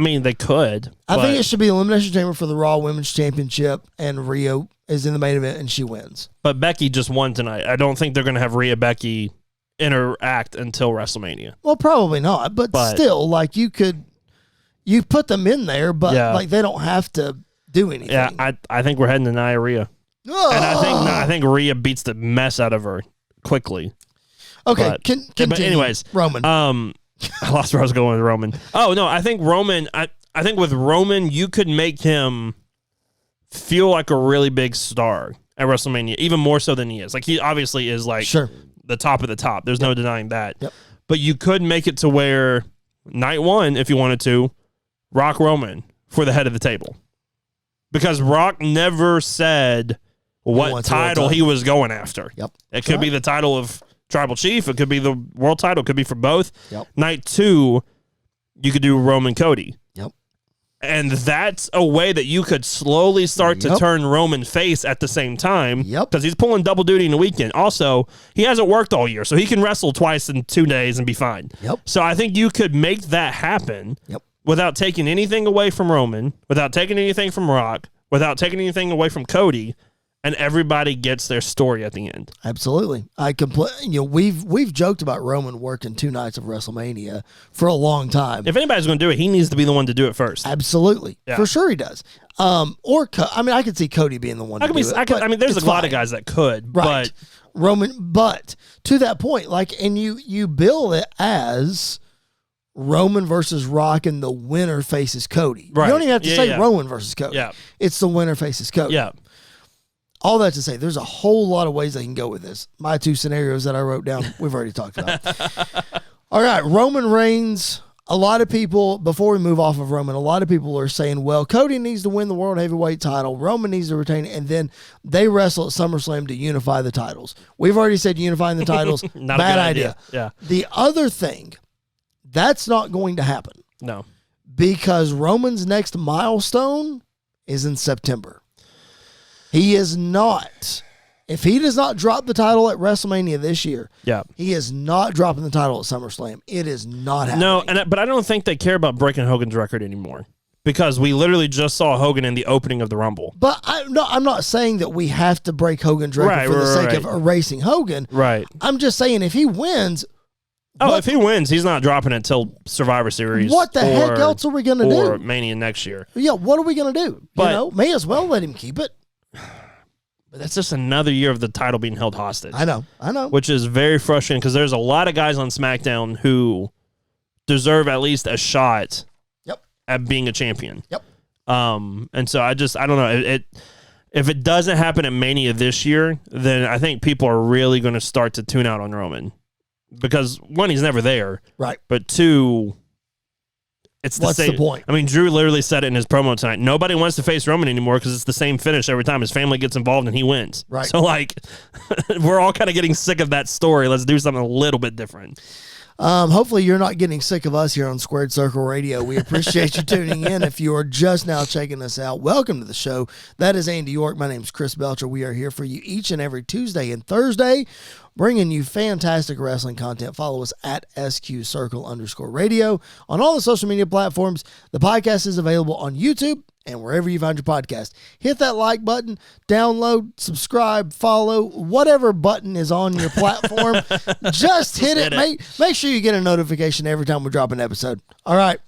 B: think they could.
A: I think it should be Elimination Chamber for the Raw Women's Championship, and Rhea is in the main event and she wins.
B: But Becky just won tonight. I don't think they're going to have Rhea Becky interact until WrestleMania.
A: Well, probably not, but still, like you put them in there, but like they don't have to do anything.
B: Yeah, I think we're heading to Nia Rhea.
A: Oh.
B: And I think Rhea beats the mess out of her quickly.
A: Okay,
B: but anyways,
A: Roman.
B: I lost where I was going with Roman. Oh no, I think Roman. I think with Roman, you could make him feel like a really big star, at WrestleMania, even more so than he is. Like, he obviously is like the top of the top. There's no denying that.
A: Yep.
B: But you could make it to where night one, if you wanted to, Rock Roman for the head of the table. Because Rock never said what title he was going after.
A: Yep.
B: It could be the title of Tribal Chief. It could be the world title. It could be for both.
A: Yep.
B: Night two, you could do Roman Cody.
A: Yep.
B: And that's a way that you could slowly start to turn Roman face at the same time.
A: Yep.
B: Because he's pulling double duty in the weekend. Also, he hasn't worked all year, so he can wrestle twice in 2 days and be fine.
A: Yep.
B: So I think you could make that happen without taking anything away from Roman, without taking anything from Rock, without taking anything away from Cody, and everybody gets their story at the end.
A: Absolutely. We've joked about Roman working 2 nights of WrestleMania for a long time.
B: If anybody's going to do it, he needs to be the one to do it first.
A: Absolutely. Yeah. For sure he does. I could see Cody being the one to do it.
B: There's a lot of guys that could.
A: Right. But to that point, and you bill it as Roman versus Rock, and the winner faces Cody. Right. You don't even have to say Roman versus Cody.
B: Yeah.
A: It's the winner faces Cody.
B: Yeah.
A: All that to say, there's a whole lot of ways they can go with this. My 2 scenarios that I wrote down, we've already talked about. All right, Roman Reigns. A lot of people, before we move off of Roman, a lot of people are saying, well, Cody needs to win the World Heavyweight title. Roman needs to retain it, and then they wrestle at SummerSlam to unify the titles. We've already said unifying the titles. Bad idea.
B: Yeah.
A: The other thing, that's not going to happen.
B: No.
A: Because Roman's next milestone is in September. He is not. If he does not drop the title at WrestleMania this year, he is not dropping the title at SummerSlam. It is not happening.
B: No, but I don't think they care about breaking Hogan's record anymore, because we literally just saw Hogan in the opening of the Rumble.
A: But I'm not saying that we have to break Hogan's record for the sake of erasing Hogan.
B: Right.
A: I'm just saying if he wins...
B: if he wins, he's not dropping it until Survivor Series.
A: What the heck else are we going to do?
B: Or Mania next year.
A: Yeah, what are we going to do? May as well let him keep it.
B: But that's just another year of the title being held hostage.
A: I know.
B: Which is very frustrating, because there's a lot of guys on SmackDown who deserve at least a shot at being a champion.
A: Yep.
B: And so I don't know. If it doesn't happen at Mania this year, then I think people are really going to start to tune out on Roman. Because, 1, he's never there.
A: Right.
B: But 2...
A: What's the point?
B: I mean, Drew literally said it in his promo tonight. Nobody wants to face Roman anymore because it's the same finish every time. His family gets involved and he wins.
A: Right.
B: So, we're all kind of getting sick of that story. Let's do something a little bit different.
A: Hopefully you're not getting sick of us here on Squared Circle Radio. We appreciate you tuning in. If you are just now checking us out, welcome to the show. That is Andy York. My name is Chris Belcher. We are here for you each and every Tuesday and Thursday, bringing you fantastic wrestling content. Follow us at SQCircle_radio on all the social media platforms. The podcast is available on YouTube and wherever you find your podcast. Hit that like button, download, subscribe, follow, whatever button is on your platform. Just hit it. Make sure you get a notification every time we drop an episode. All right,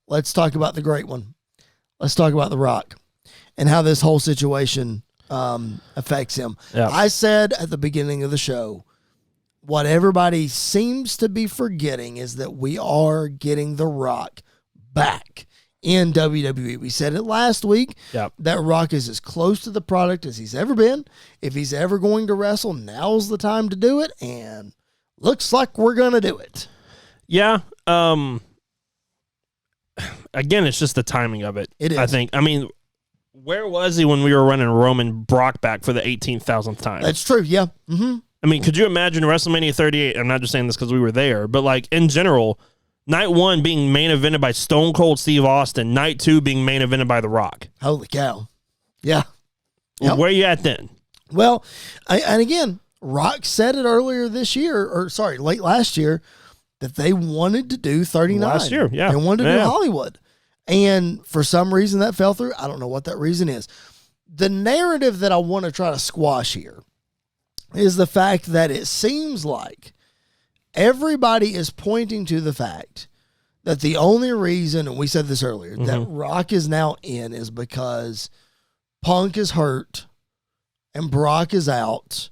A: let's talk about the great one. Let's talk about The Rock and how this whole situation affects him.
B: Yeah.
A: I said at the beginning of the show, what everybody seems to be forgetting is that we are getting The Rock back in WWE. We said it last week that Rock is as close to the product as he's ever been. If he's ever going to wrestle, now's the time to do it, and looks like we're going to do it.
B: Yeah. Again, it's just the timing of it.
A: It is.
B: I think. I mean, where was he when we were running Roman Brock back for the 18,000th time?
A: That's true, yeah. Mm-hmm.
B: I mean, could you imagine WrestleMania 38? I'm not just saying this because we were there, but in general, night 1 being main evented by Stone Cold Steve Austin, night 2 being main evented by The Rock.
A: Holy cow. Yeah.
B: Yep. Where are you at then?
A: Well, and again, Rock said it earlier this year, late last year, that they wanted to do 39.
B: Last year, yeah.
A: They wanted to do Hollywood. And for some reason that fell through. I don't know what that reason is. The narrative that I want to try to squash here is the fact that it seems like everybody is pointing to the fact that the only reason, and we said this earlier, that Rock is now in is because Punk is hurt and Brock is out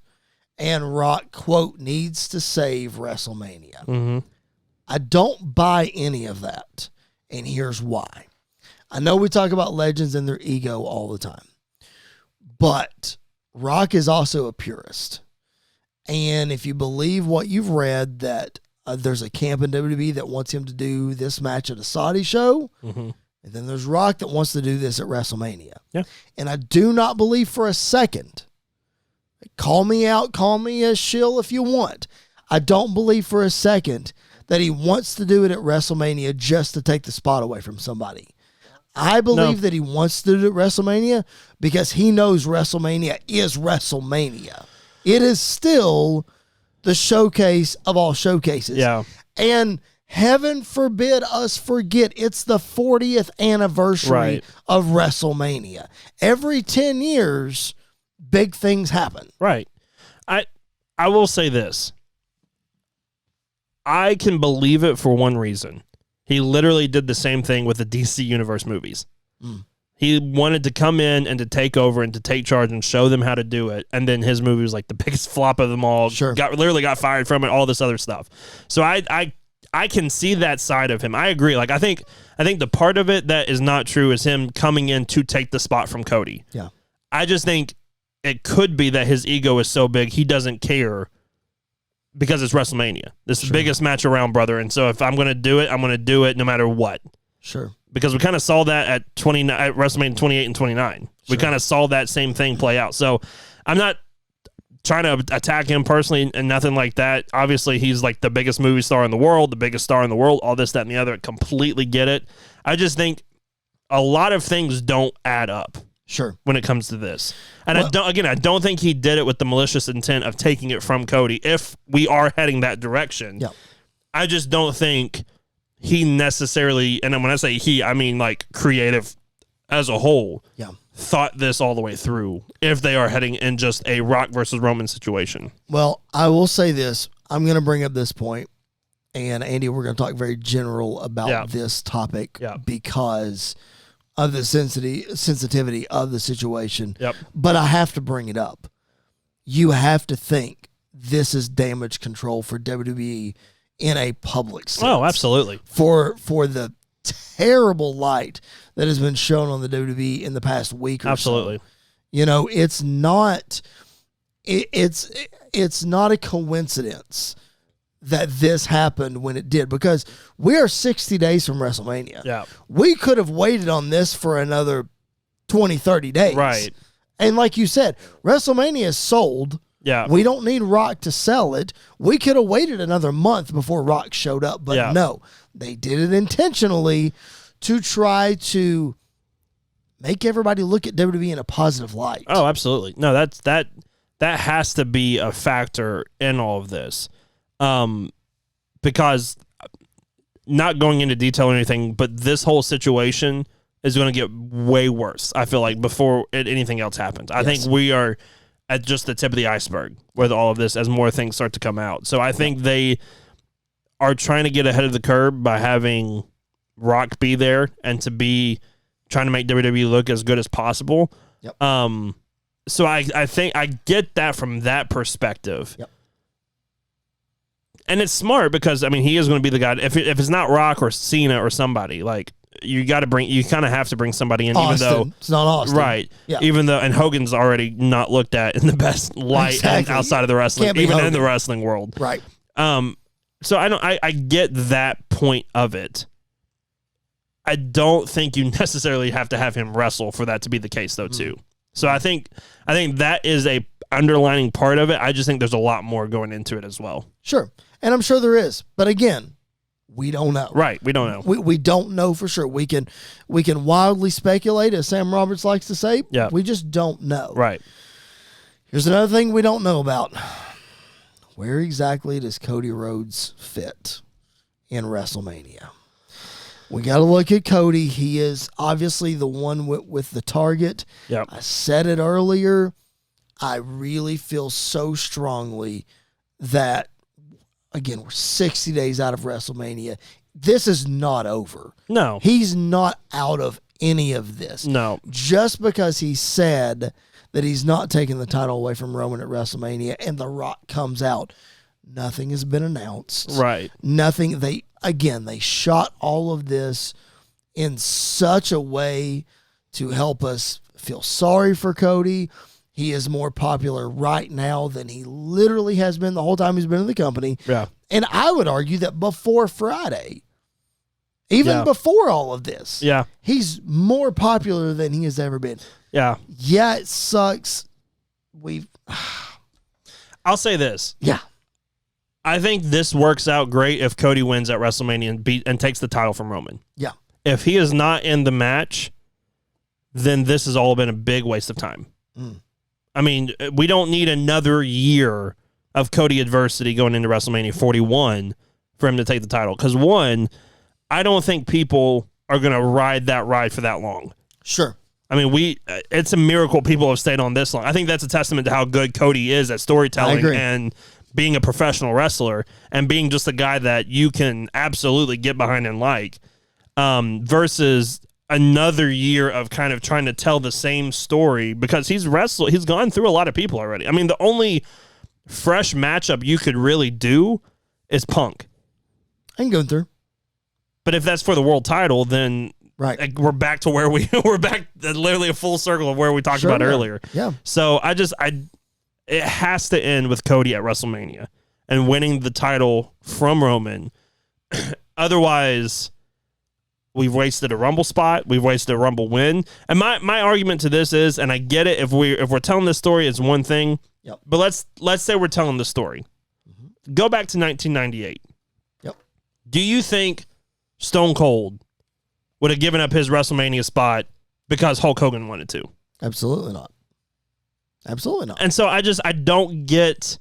A: and Rock, quote, needs to save WrestleMania.
B: Mm-hmm.
A: I don't buy any of that, and here's why. I know we talk about legends and their ego all the time, but Rock is also a purist. And if you believe what you've read, that there's a camp in WWE that wants him to do this match at a Saudi show, and then there's Rock that wants to do this at WrestleMania.
B: Yeah.
A: And I do not believe for a second, call me out, call me a shill if you want, I don't believe for a second that he wants to do it at WrestleMania just to take the spot away from somebody. I believe that he wants to do it at WrestleMania because he knows WrestleMania is WrestleMania. It is still the showcase of all showcases.
B: Yeah.
A: And heaven forbid us forget, it's the 40th anniversary of WrestleMania. Every 10 years, big things happen.
B: Right. I will say this. I can believe it for one reason. He literally did the same thing with the DC Universe movies. He wanted to come in and to take over and to take charge and show them how to do it. And then his movie was like the biggest flop of them all.
A: Sure.
B: Literally got fired from it, all this other stuff. So I can see that side of him. I agree. Like I think the part of it that is not true is him coming in to take the spot from Cody.
A: Yeah.
B: I just think it could be that his ego is so big he doesn't care because it's WrestleMania. This is the biggest match around, brother. And so if I'm going to do it, I'm going to do it no matter what.
A: Sure.
B: Because we kind of saw that at WrestleMania 28 and 29. Sure. We kind of saw that same thing play out. So I'm not trying to attack him personally and nothing like that. Obviously, he's like the biggest movie star in the world, the biggest star in the world, all this, that, and the other. Completely get it. I just think a lot of things don't add up.
A: Sure. When
B: it comes to this. And I don't think he did it with the malicious intent of taking it from Cody. If we are heading that direction, I just don't think he necessarily, and when I say he, I mean like creative as a whole, thought this all the way through if they are heading in just a Rock versus Roman situation.
A: Well, I will say this. I'm going to bring up this point, and Andy, we're going to talk very general about this topic because of the sensitivity of the situation. But I have to bring it up. You have to think this is damage control for WWE in a public sense.
B: Oh, absolutely.
A: For the terrible light that has been shown on the WWE in the past week or
B: absolutely.
A: So. You know, it's not a coincidence that this happened when it did, because we are 60 days from WrestleMania.
B: Yeah.
A: We could have waited on this for another 20, 30 days.
B: Right.
A: And like you said, WrestleMania is sold.
B: Yeah.
A: We don't need Rock to sell it. We could have waited another month before Rock showed up, but no. They did it intentionally to try to make everybody look at WWE in a positive light.
B: Oh, absolutely. No, that has to be a factor in all of this. Because not going into detail or anything, but this whole situation is going to get way worse, I feel like, before anything else happens. I think we are at just the tip of the iceberg with all of this as more things start to come out. So I think they are trying to get ahead of the curve by having Rock be there and to be trying to make WWE look as good as possible.
A: Yep.
B: So I think I get that from that perspective.
A: Yep.
B: And it's smart because, I mean, he is going to be the guy. If it's not Rock or Cena or somebody, like, you kind of have to bring somebody in,
A: Austin.
B: even though
A: it's not Austin.
B: Right. Yeah. Even though, and Hogan's already not looked at in the best light and outside of the wrestling, even Hogan. In the wrestling world.
A: Right.
B: So I get that point of it. I don't think you necessarily have to have him wrestle for that to be the case, though, too. So I think that is a underlining part of it. I just think there's a lot more going into it as well.
A: Sure. And I'm sure there is. But again, we don't know.
B: Right. We don't know.
A: We don't know for sure. We can wildly speculate, as Sam Roberts likes to say.
B: Yeah.
A: We just don't know.
B: Right.
A: Here's another thing we don't know about. Where exactly does Cody Rhodes fit in WrestleMania? We got to look at Cody. He is obviously the one with the target.
B: Yep.
A: I said it earlier. I really feel so strongly that, again, we're 60 days out of WrestleMania. This is not over.
B: No.
A: He's not out of any of this.
B: No.
A: Just because he said that he's not taking the title away from Roman at WrestleMania and The Rock comes out, nothing has been announced.
B: Right.
A: Nothing. They shot all of this in such a way to help us feel sorry for Cody. He is more popular right now than he literally has been the whole time he's been in the company.
B: Yeah.
A: And I would argue that before Friday, even before all of this, he's more popular than he has ever been.
B: Yeah.
A: Yeah, it sucks.
B: I'll say this.
A: Yeah.
B: I think this works out great if Cody wins at WrestleMania and takes the title from Roman.
A: Yeah.
B: If he is not in the match, then this has all been a big waste of time. I mean, we don't need another year of Cody adversity going into WrestleMania 41 for him to take the title. Because one, I don't think people are going to ride that ride for that long.
A: Sure.
B: I mean, it's a miracle people have stayed on this long. I think that's a testament to how good Cody is at storytelling and being a professional wrestler and being just a guy that you can absolutely get behind and like, versus another year of kind of trying to tell the same story, because he's gone through a lot of people already. I mean, the only fresh matchup you could really do is Punk
A: and Gunther.
B: But if that's for the world title, then we're back to where we're back, literally a full circle of where we talked about earlier.
A: Yeah.
B: So it has to end with Cody at WrestleMania and winning the title from Roman. Otherwise, we've wasted a Rumble spot. We've wasted a Rumble win. And my argument to this is, and I get it, if we're telling this story, it's one thing.
A: Yep.
B: But let's say we're telling the story. Go back to 1998.
A: Yep.
B: Do you think Stone Cold would have given up his WrestleMania spot because Hulk Hogan wanted to?
A: Absolutely not. Absolutely not.
B: And so I don't get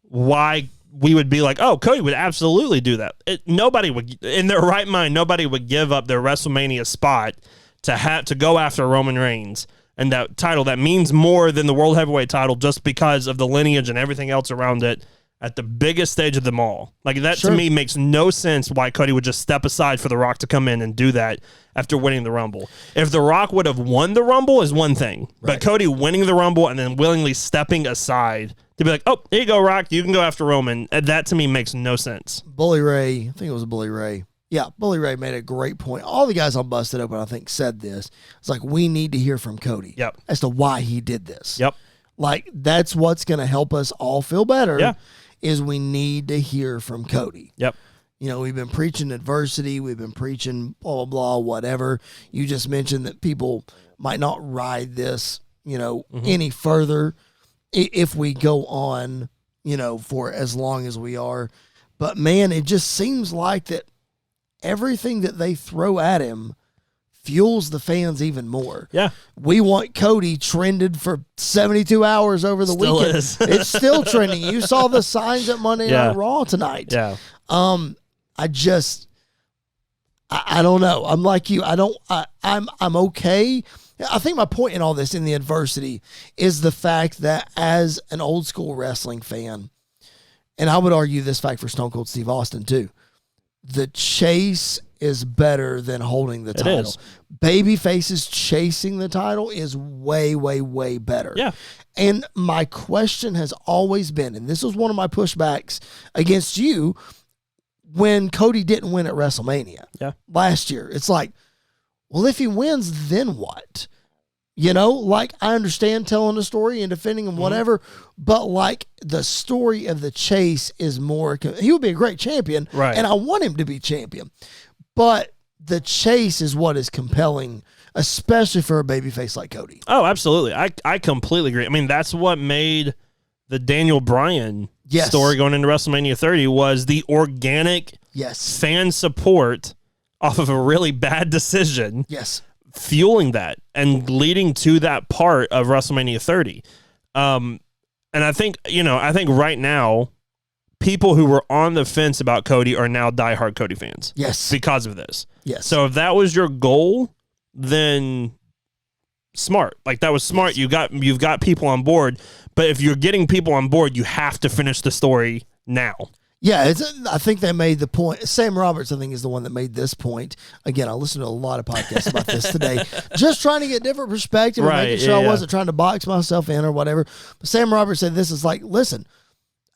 B: why we would be like, oh, Cody would absolutely do that. Nobody would, in their right mind, nobody would give up their WrestleMania spot to go after Roman Reigns and that title that means more than the World Heavyweight title just because of the lineage and everything else around it at the biggest stage of them all. Like, that to me makes no sense why Cody would just step aside for The Rock to come in and do that after winning the Rumble. If The Rock would have won the Rumble is one thing, but Cody winning the Rumble and then willingly stepping aside to be like, oh, here you go, Rock, you can go after Roman, that to me makes no sense.
A: Bully Ray, I think it was Bully Ray. Yeah, Bully Ray made a great point. All the guys on Busted Open, I think, said this. It's like, we need to hear from Cody as to why he did this.
B: Yep.
A: Like, that's what's going to help us all feel better. Is we need to hear from Cody.
B: Yep.
A: You know, we've been preaching adversity. We've been preaching blah, blah, blah, whatever. You just mentioned that people might not ride this, any further if we go on, for as long as we are. But, man, it just seems like that everything that they throw at him fuels the fans even more.
B: Yeah.
A: We want Cody trended for 72 hours over the weekend. It's still trending. You saw the signs at Monday Night Raw tonight.
B: Yeah.
A: I don't know. I'm like you. I'm okay. I think my point in all this, in the adversity, is the fact that as an old school wrestling fan, and I would argue this fact for Stone Cold Steve Austin too, the chase is better than holding the title.
B: It is.
A: Baby faces chasing the title is way, way, way better.
B: Yeah.
A: And my question has always been, and this was one of my pushbacks against you when Cody didn't win at WrestleMania last year. It's like, well, if he wins, then what? Like, I understand telling a story and defending him, whatever, but like the story of the chase is more, he would be a great champion, and I want him to be champion. But the chase is what is compelling, especially for a babyface like Cody.
B: Oh, absolutely. I completely agree. I mean, that's what made the Daniel Bryan story going into WrestleMania 30 was the organic fan support off of a really bad decision.
A: Yes.
B: Fueling that and leading to that part of WrestleMania 30. And I think right now, people who were on the fence about Cody are now diehard Cody fans.
A: Yes.
B: Because of this.
A: Yes.
B: So if that was your goal, then smart. Like, that was smart. You've got people on board. But if you're getting people on board, you have to finish the story now.
A: Yeah, I think they made the point. Sam Roberts, I think, is the one that made this point. Again, I listened to a lot of podcasts about this today, just trying to get different perspective and making sure I wasn't trying to box myself in or whatever. But Sam Roberts said this is like, listen,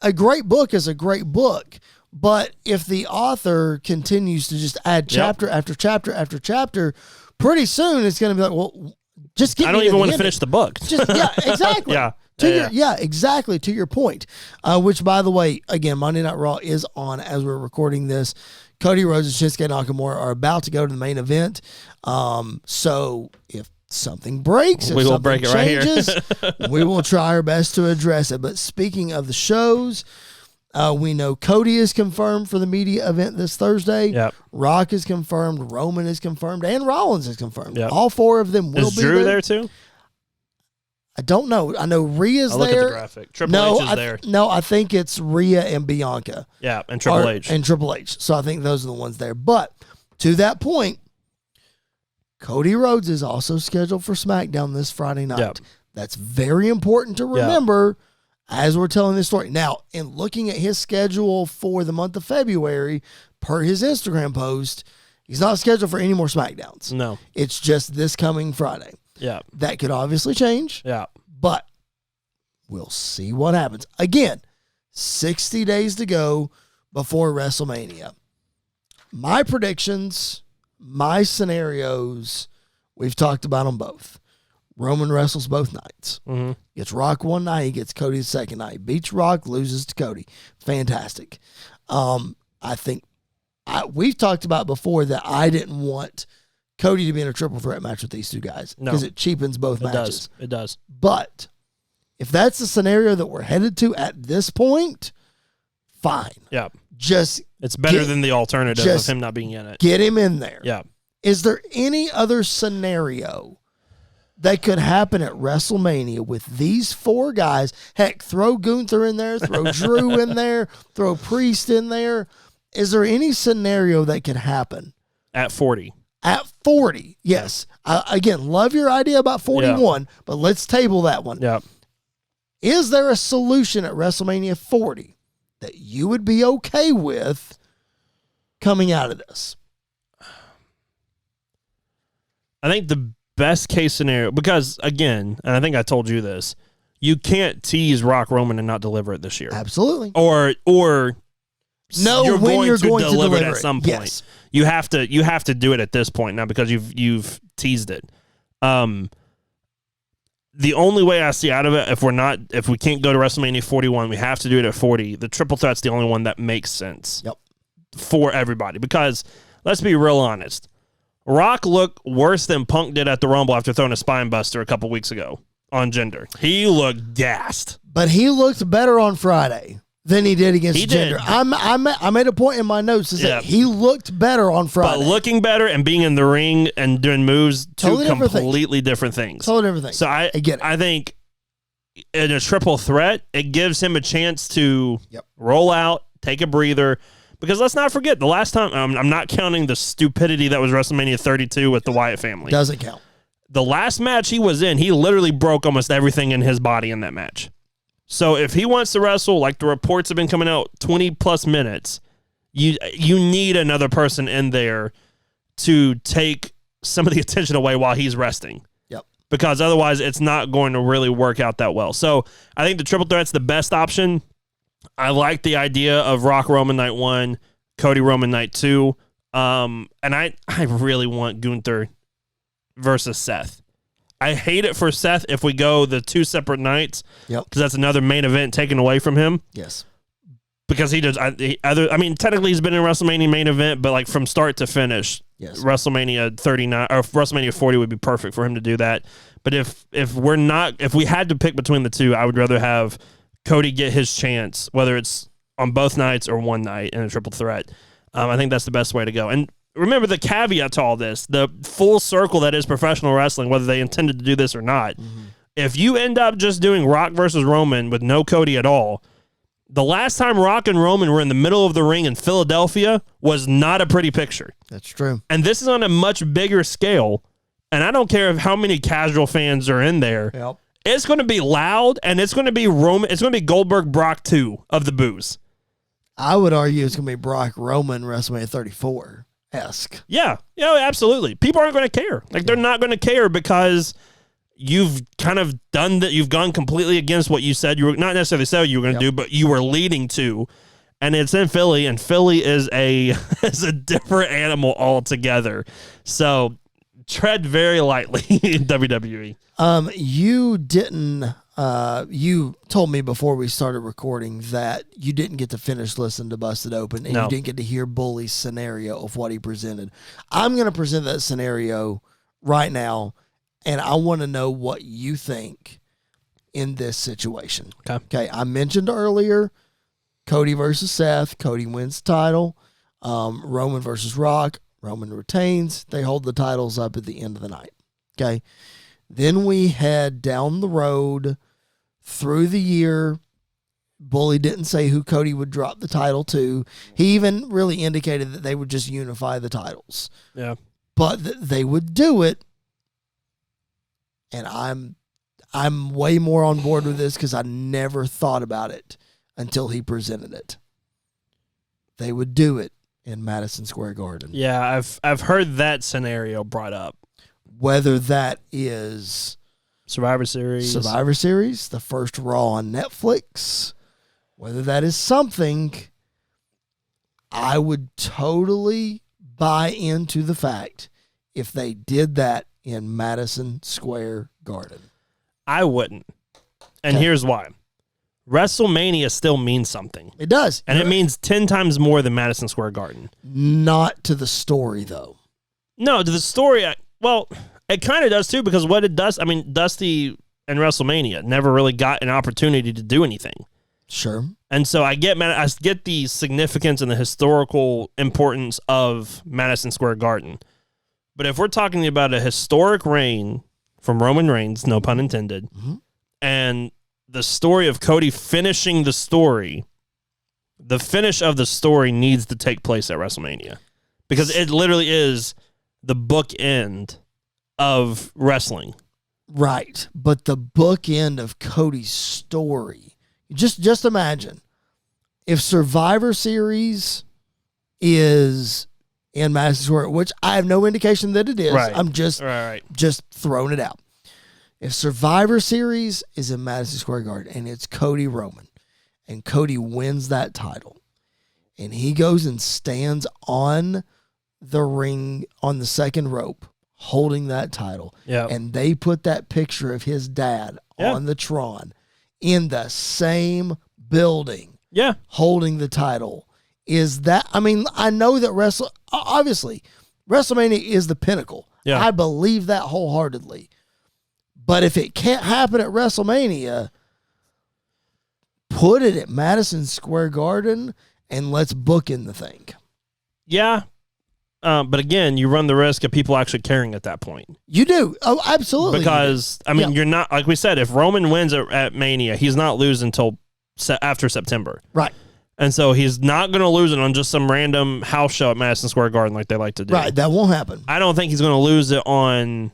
A: a great book is a great book, but if the author continues to just add chapter after chapter after chapter, pretty soon it's going to be like, well, Just get
B: I don't
A: me
B: even
A: to
B: want to
A: the
B: finish the book.
A: Just exactly. Exactly. To your point. Which, by the way, again, Monday Night Raw is on as we're recording this. Cody Rhodes and Shinsuke Nakamura are about to go to the main event. So if something breaks, if
B: we will
A: something
B: break it
A: changes,
B: right here.
A: we will try our best to address it. But speaking of the shows, we know Cody is confirmed for the media event this Thursday.
B: Yep.
A: Rock is confirmed. Roman is confirmed. And Rollins is confirmed.
B: Yep.
A: All four of them will
B: is
A: be
B: Drew
A: there
B: too?
A: I don't know. I know Rhea's
B: I'll
A: there.
B: look at the graphic. Triple H is there.
A: No, I think it's Rhea and Bianca.
B: Yeah, and Triple H.
A: And Triple H. So I think those are the ones there. But to that point, Cody Rhodes is also scheduled for SmackDown this Friday night.
B: Yep.
A: That's very important to remember as we're telling this story. Now, in looking at his schedule for the month of February, per his Instagram post, he's not scheduled for any more SmackDowns.
B: No.
A: It's just this coming Friday.
B: Yeah.
A: That could obviously change.
B: Yeah.
A: But we'll see what happens. Again, 60 days to go before WrestleMania. My predictions, my scenarios, we've talked about them both. Roman wrestles both nights.
B: Mm-hmm.
A: Gets Rock one night, he gets Cody the second night. Beats Rock, loses to Cody. Fantastic. I think we've talked about before that I didn't want Cody to be in a triple threat match with these two guys because it cheapens both matches.
B: It does.
A: But if that's the scenario that we're headed to at this point, fine.
B: Yeah.
A: It's
B: better than the alternative of him not being in it.
A: Get him in there.
B: Yeah.
A: Is there any other scenario that could happen at WrestleMania with these four guys? Heck, throw Gunther in there, throw Drew in there, throw Priest in there. Is there any scenario that could happen?
B: At 40.
A: At 40, yes. Again, love your idea about 41, but let's table that one.
B: Yeah.
A: Is there a solution at WrestleMania 40 that you would be okay with coming out of this?
B: I think the best case scenario, because again, and I think I told you this, you can't tease Rock Roman and not deliver it this year.
A: Absolutely.
B: Or
A: know
B: you're
A: when you're going to
B: deliver
A: deliver
B: it at some point.
A: Yes.
B: You have to do it at this point now because you've teased it. The only way I see out of it, if we can't go to WrestleMania 41, we have to do it at 40. The triple threat's the only one that makes sense.
A: Yep.
B: For everybody, because let's be real honest, Rock looked worse than Punk did at the Rumble after throwing a spine buster a couple weeks ago on Jinder. He looked gassed,
A: but he looked better on Friday than he did against Jinder. I made a point in my notes to say he looked better on Friday.
B: But looking better and being in the ring and doing moves,
A: totally
B: two completely different things.
A: Totally different things.
B: So I get it. I think in a triple threat, it gives him a chance to roll out, take a breather. Because let's not forget, the last time, I'm not counting the stupidity that was WrestleMania 32 with the Wyatt family.
A: Doesn't count.
B: The last match he was in, he literally broke almost everything in his body in that match. So if he wants to wrestle, like the reports have been coming out, 20-plus minutes, you need another person in there to take some of the attention away while he's resting.
A: Yep.
B: Because otherwise, it's not going to really work out that well. So I think the triple threat's the best option. I like the idea of Rock Roman night 1, Cody Roman night 2. And I really want Gunther versus Seth. I hate it for Seth if we go the 2 separate nights.
A: Yep.
B: Because that's another main event taken away from him.
A: Yes.
B: Because he does. Technically he's been in WrestleMania main event, but like from start to finish, WrestleMania 39 or WrestleMania 40 would be perfect for him to do that. But if we had to pick between the two, I would rather have Cody get his chance, whether it's on both nights or one night in a triple threat. I think that's the best way to go. And remember the caveat to all this, the full circle that is professional wrestling, whether they intended to do this or not. Mm-hmm. If you end up just doing Rock versus Roman with no Cody at all, the last time Rock and Roman were in the middle of the ring in Philadelphia was not a pretty picture.
A: That's true.
B: And this is on a much bigger scale. And I don't care how many casual fans are in there.
A: Yep.
B: It's going to be loud, and it's going to be Roman. It's going to be Goldberg Brock 2 of the booze.
A: I would argue it's going to be Brock Roman WrestleMania 34-esque.
B: Yeah, absolutely. People aren't going to care. Like they're not going to care because you've kind of done that. You've gone completely against what you said you were not necessarily said you were going to do, but you were leading to. And it's in Philly, and Philly is a different animal altogether. So tread very lightly in WWE.
A: You didn't. You told me before we started recording that you didn't get to finish listening to Busted Open, and you didn't get to hear Bully's scenario of what he presented. I'm going to present that scenario right now, and I want to know what you think in this situation. Okay. I mentioned earlier Cody versus Seth. Cody wins the title. Roman versus Rock. Roman retains. They hold the titles up at the end of the night. Okay. Then we head down the road through the year. Bully didn't say who Cody would drop the title to. He even really indicated that they would just unify the titles.
B: Yeah.
A: But they would do it. And I'm way more on board with this because I never thought about it until he presented it. They would do it in Madison Square Garden.
B: Yeah, I've heard that scenario brought up.
A: Whether that is
B: Survivor Series,
A: the first Raw on Netflix, whether that is something, I would totally buy into the fact if they did that in Madison Square Garden.
B: I wouldn't. And here's why. WrestleMania still means something.
A: It does.
B: And it means 10 times more than Madison Square Garden.
A: Not to the story, though.
B: No, to the story, well, it kind of does, too, because what it does, I mean, Dusty and WrestleMania never really got an opportunity to do anything.
A: Sure.
B: And so I get the significance and the historical importance of Madison Square Garden. But if we're talking about a historic reign from Roman Reigns, no pun intended, and the story of Cody finishing the story, the finish of the story needs to take place at WrestleMania because it literally is the bookend of wrestling.
A: Right. But the bookend of Cody's story, just imagine if Survivor Series is in Madison Square, which I have no indication that it is.
B: Right.
A: I'm just throwing it out. If Survivor Series is in Madison Square Garden and it's Cody Roman and Cody wins that title and he goes and stands on the ring on the second rope holding that title and they put that picture of his dad on the Tron in the same building holding the title, is that, I mean, I know that obviously WrestleMania is the pinnacle. I believe that wholeheartedly. But if it can't happen at WrestleMania, put it at Madison Square Garden and let's book in the thing.
B: Yeah. But again, you run the risk of people actually caring at that point.
A: You do. Oh, absolutely.
B: Because, I mean, you're not, like we said, if Roman wins at Mania, he's not losing until after September.
A: Right.
B: And so he's not going to lose it on just some random house show at Madison Square Garden like they like to do.
A: Right. That won't happen.
B: I don't think he's going to lose it on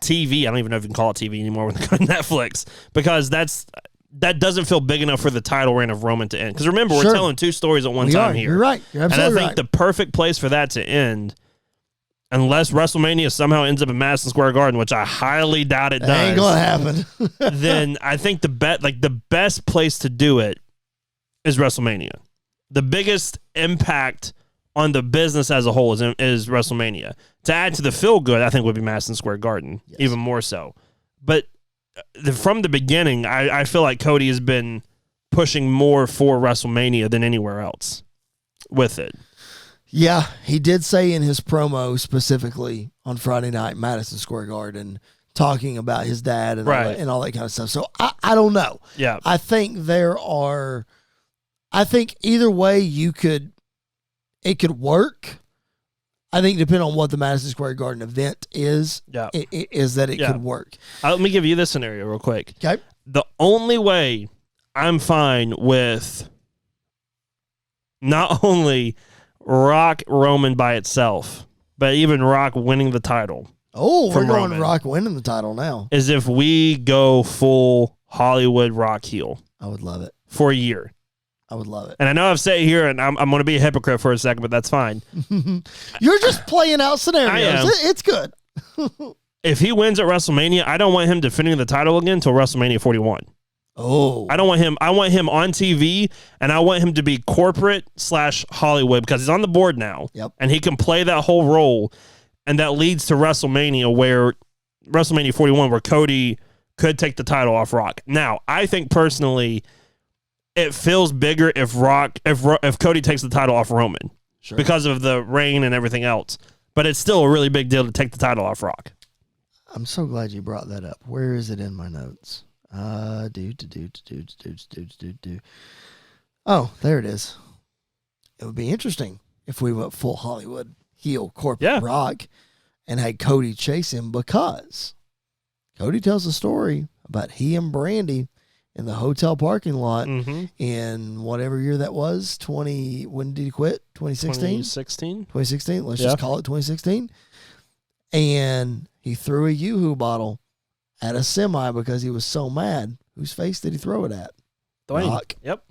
B: TV. I don't even know if you can call it TV anymore when they go to Netflix, because that doesn't feel big enough for the title reign of Roman to end. Because remember, we're telling two stories at one time here.
A: You're right. You're absolutely
B: right. And I think the perfect place for that to end, unless WrestleMania somehow ends up in Madison Square Garden, which I highly doubt it does.
A: Ain't gonna happen.
B: Then I think the best place to do it is WrestleMania. The biggest impact on the business as a whole is WrestleMania. To add to the feel good, I think would be Madison Square Garden, even more so. But from the beginning, I feel like Cody has been pushing more for WrestleMania than anywhere else with it.
A: Yeah, he did say in his promo specifically on Friday night, Madison Square Garden, talking about his dad and all that kind of stuff. So I don't know.
B: Yeah,
A: I think either way it could work. I think depending on what the Madison Square Garden event is, is that it could work.
B: Let me give you this scenario real quick.
A: Okay.
B: The only way I'm fine with not only Rock Roman by itself, but even Rock winning the title.
A: Oh, we're going Rock winning the title now.
B: Is if we go full Hollywood Rock heel.
A: I would love it.
B: For a year.
A: I would love it.
B: And I know I've said it here, and I'm going to be a hypocrite for a second, but that's fine.
A: You're just playing out scenarios.
B: I am.
A: It's good.
B: If he wins at WrestleMania, I don't want him defending the title again until WrestleMania 41.
A: Oh.
B: I don't want him. I want him on TV, and I want him to be corporate / Hollywood because he's on the board now.
A: Yep.
B: And he can play that whole role. and that leads to WrestleMania 41, where Cody could take the title off Rock. Now, I think personally, it feels bigger if Cody takes the title off Roman, because of the reign and everything else. But it's still a really big deal to take the title off Rock.
A: I'm so glad you brought that up. Where is it in my notes? Oh, there it is. It would be interesting if we went full Hollywood heel corporate Rock and had Cody chase him, because Cody tells a story about he and Brandy in the hotel parking lot in whatever year that was. When did he quit? 2016? 2016. Let's just call it 2016. And he threw a Yoo-Hoo bottle at a semi because he was so mad. Whose face did he throw it at?
B: Dwayne.
A: Rock.
B: Yep.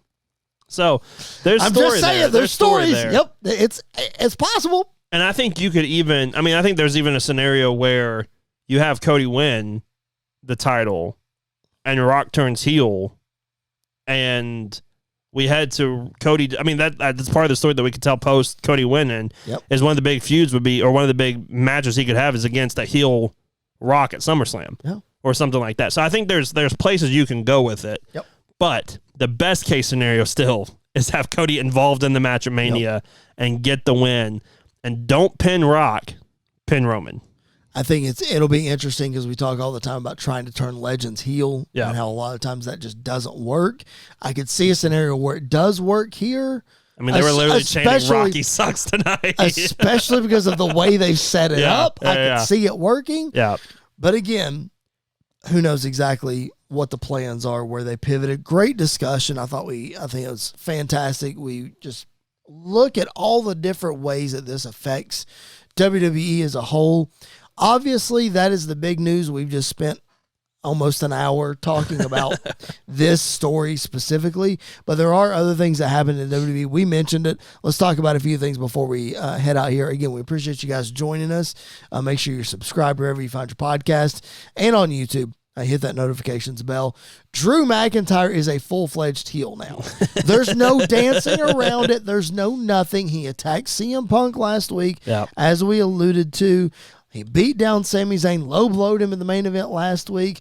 B: So there's
A: I'm
B: story
A: just saying,
B: there.
A: there's stories.
B: There.
A: Yep. It's possible.
B: And I think you could even, I think there's even a scenario where you have Cody win the title and Rock turns heel, and we head to Cody. That's part of the story that we could tell post Cody winning. Is one of the big feuds would be, or one of the big matches he could have is against a heel Rock at SummerSlam, or something like that. So I think there's places you can go with it. But the best case scenario still is have Cody involved in the match at Mania and get the win, and don't pin Rock, pin Roman.
A: I think it'll be interesting because we talk all the time about trying to turn legends heel and how a lot of times that just doesn't work. I could see a scenario where it does work here.
B: They were literally chanting Rocky sucks tonight.
A: Especially because of the way they've set it up. I could see it working. But again, who knows exactly what the plans are, where they pivoted. Great discussion. I think it was fantastic. We just look at all the different ways that this affects WWE as a whole. Obviously, that is the big news. We've just spent almost an hour talking about this story specifically, but there are other things that happened in WWE. We mentioned it. Let's talk about a few things before we head out here. Again, we appreciate you guys joining us. Make sure you're subscribed wherever you find your podcast, and on YouTube. Hit that notifications bell. Drew McIntyre is a full-fledged heel now. There's no dancing around it. There's no nothing. He attacked CM Punk last week, as we alluded to. He beat down Sami Zayn, low-blowed him in the main event last week.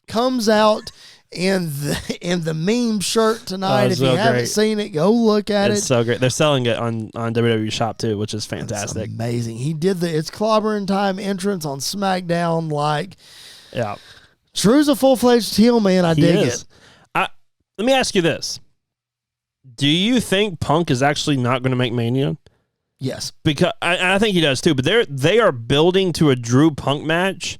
A: Comes out in the meme shirt tonight. If you haven't seen it, go look at it.
B: It's so great. They're selling it on WWE Shop too, which is fantastic.
A: That's amazing. He did It's Clobbering Time entrance on SmackDown. Drew's a full-fledged heel, man. I dig it.
B: Let me ask you this. Do you think Punk is actually not going to make Mania?
A: Yes.
B: Because I think he does too, but they are building to a Drew Punk match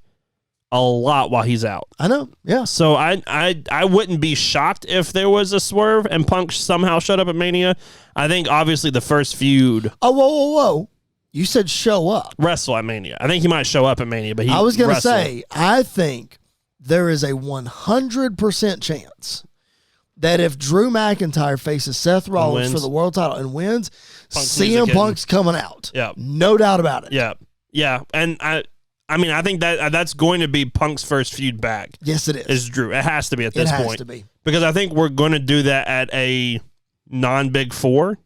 B: a lot while he's out.
A: I know. Yeah.
B: So I wouldn't be shocked if there was a swerve and Punk somehow showed up at Mania. I think obviously the first feud.
A: Oh, whoa. You said show up.
B: Wrestle at Mania. I think he might show up at Mania, but I
A: was going to say, I think there is a 100% chance that if Drew McIntyre faces Seth Rollins for the world title and wins, CM Punk's coming out. No doubt about it.
B: Yeah. And I think that's going to be Punk's first feud back.
A: Yes, it is.
B: Is Drew. It has to be at this point. It has
A: to be.
B: Because I think we're going to do that at a non-Big Four.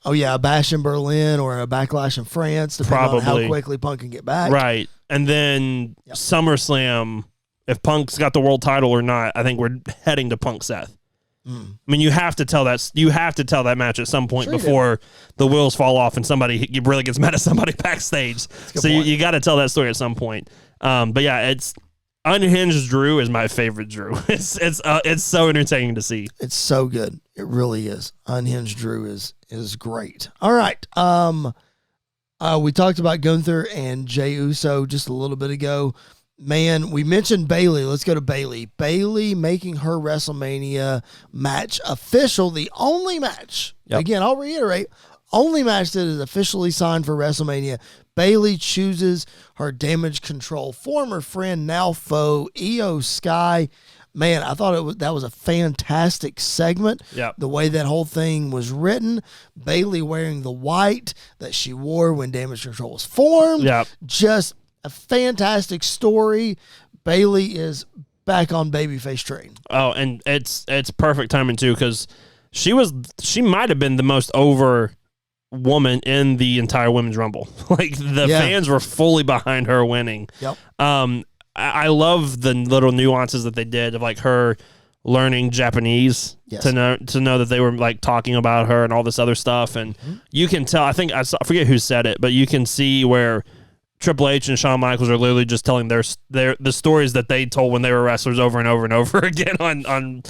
A: Oh, yeah, a Bash in Berlin or a Backlash in France, depending on how quickly Punk can get back.
B: Right. And then SummerSlam, if Punk's got the world title or not, I think we're heading to Punk Seth. You have to tell that match at some point before the wheels fall off and somebody really gets mad at somebody backstage. So you got to tell that story at some point. But yeah, it's Unhinged Drew is my favorite Drew. It's so entertaining to see.
A: It's so good. It really is. Unhinged Drew is great. All right. We talked about Gunther and Jey Uso just a little bit ago. Man, we mentioned Bayley. Let's go to Bayley. Bayley making her WrestleMania match official. The only match, again, I'll reiterate, only match that is officially signed for WrestleMania. Bayley chooses her Damage Control former friend, now foe, Io Sky. Man, I thought that was a fantastic segment. The way that whole thing was written. Bayley wearing the white that she wore when Damage Control was formed. Just a fantastic story. Bayley is back on babyface train.
B: Oh, and it's perfect timing too, because she might have been the most over woman in the entire Women's Rumble. Like the fans were fully behind her winning.
A: Yep.
B: I love the little nuances that they did of like her learning Japanese to know that they were like talking about her and all this other stuff, and you can tell. I forget who said it, but you can see where Triple H and Shawn Michaels are literally just telling the stories that they told when they were wrestlers over and over and over again on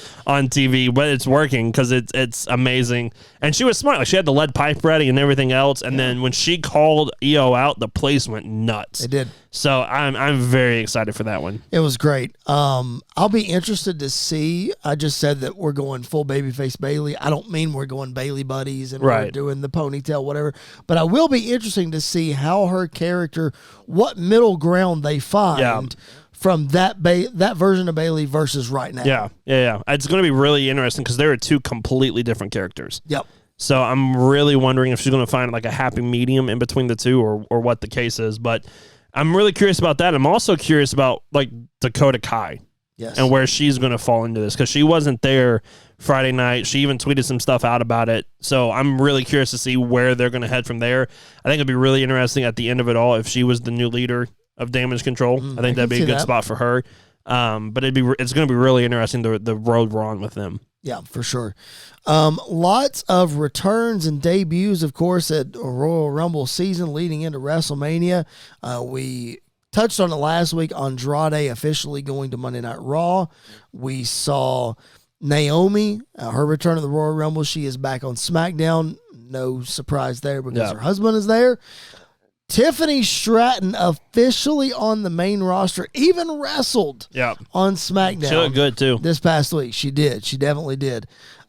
B: TV. But it's working because it's amazing. And she was smart. Like she had the lead pipe ready and everything else. And then when she called EO out, the place went nuts.
A: It did.
B: So I'm very excited for that one.
A: It was great. I'll be interested to see. I just said that we're going full babyface Bailey. I don't mean we're going Bailey buddies and we're doing the ponytail, whatever. But I will be interesting to see how her character, what middle ground they find from that version of Bailey versus right now.
B: Yeah. It's going to be really interesting because there are two completely different characters.
A: Yep.
B: So I'm really wondering if she's going to find like a happy medium in between the two or what the case is. But I'm really curious about that. I'm also curious about like Dakota Kai and where she's going to fall into this because she wasn't there Friday night. She even tweeted some stuff out about it. So I'm really curious to see where they're going to head from there. I think it'd be really interesting at the end of it all if she was the new leader of Damage Control. I think that'd be a good spot for her. But it's going to be really interesting the road we're on with them.
A: Yeah, for sure. Lots of returns and debuts, of course, at Royal Rumble season leading into WrestleMania. We touched on it last week. Andrade officially going to Monday Night Raw. We saw Naomi, her return to the Royal Rumble. She is back on SmackDown. No surprise there because her husband is there. Tiffany Stratton officially on the main roster, even wrestled on SmackDown.
B: She looked good, too.
A: This past week. She did. She definitely did.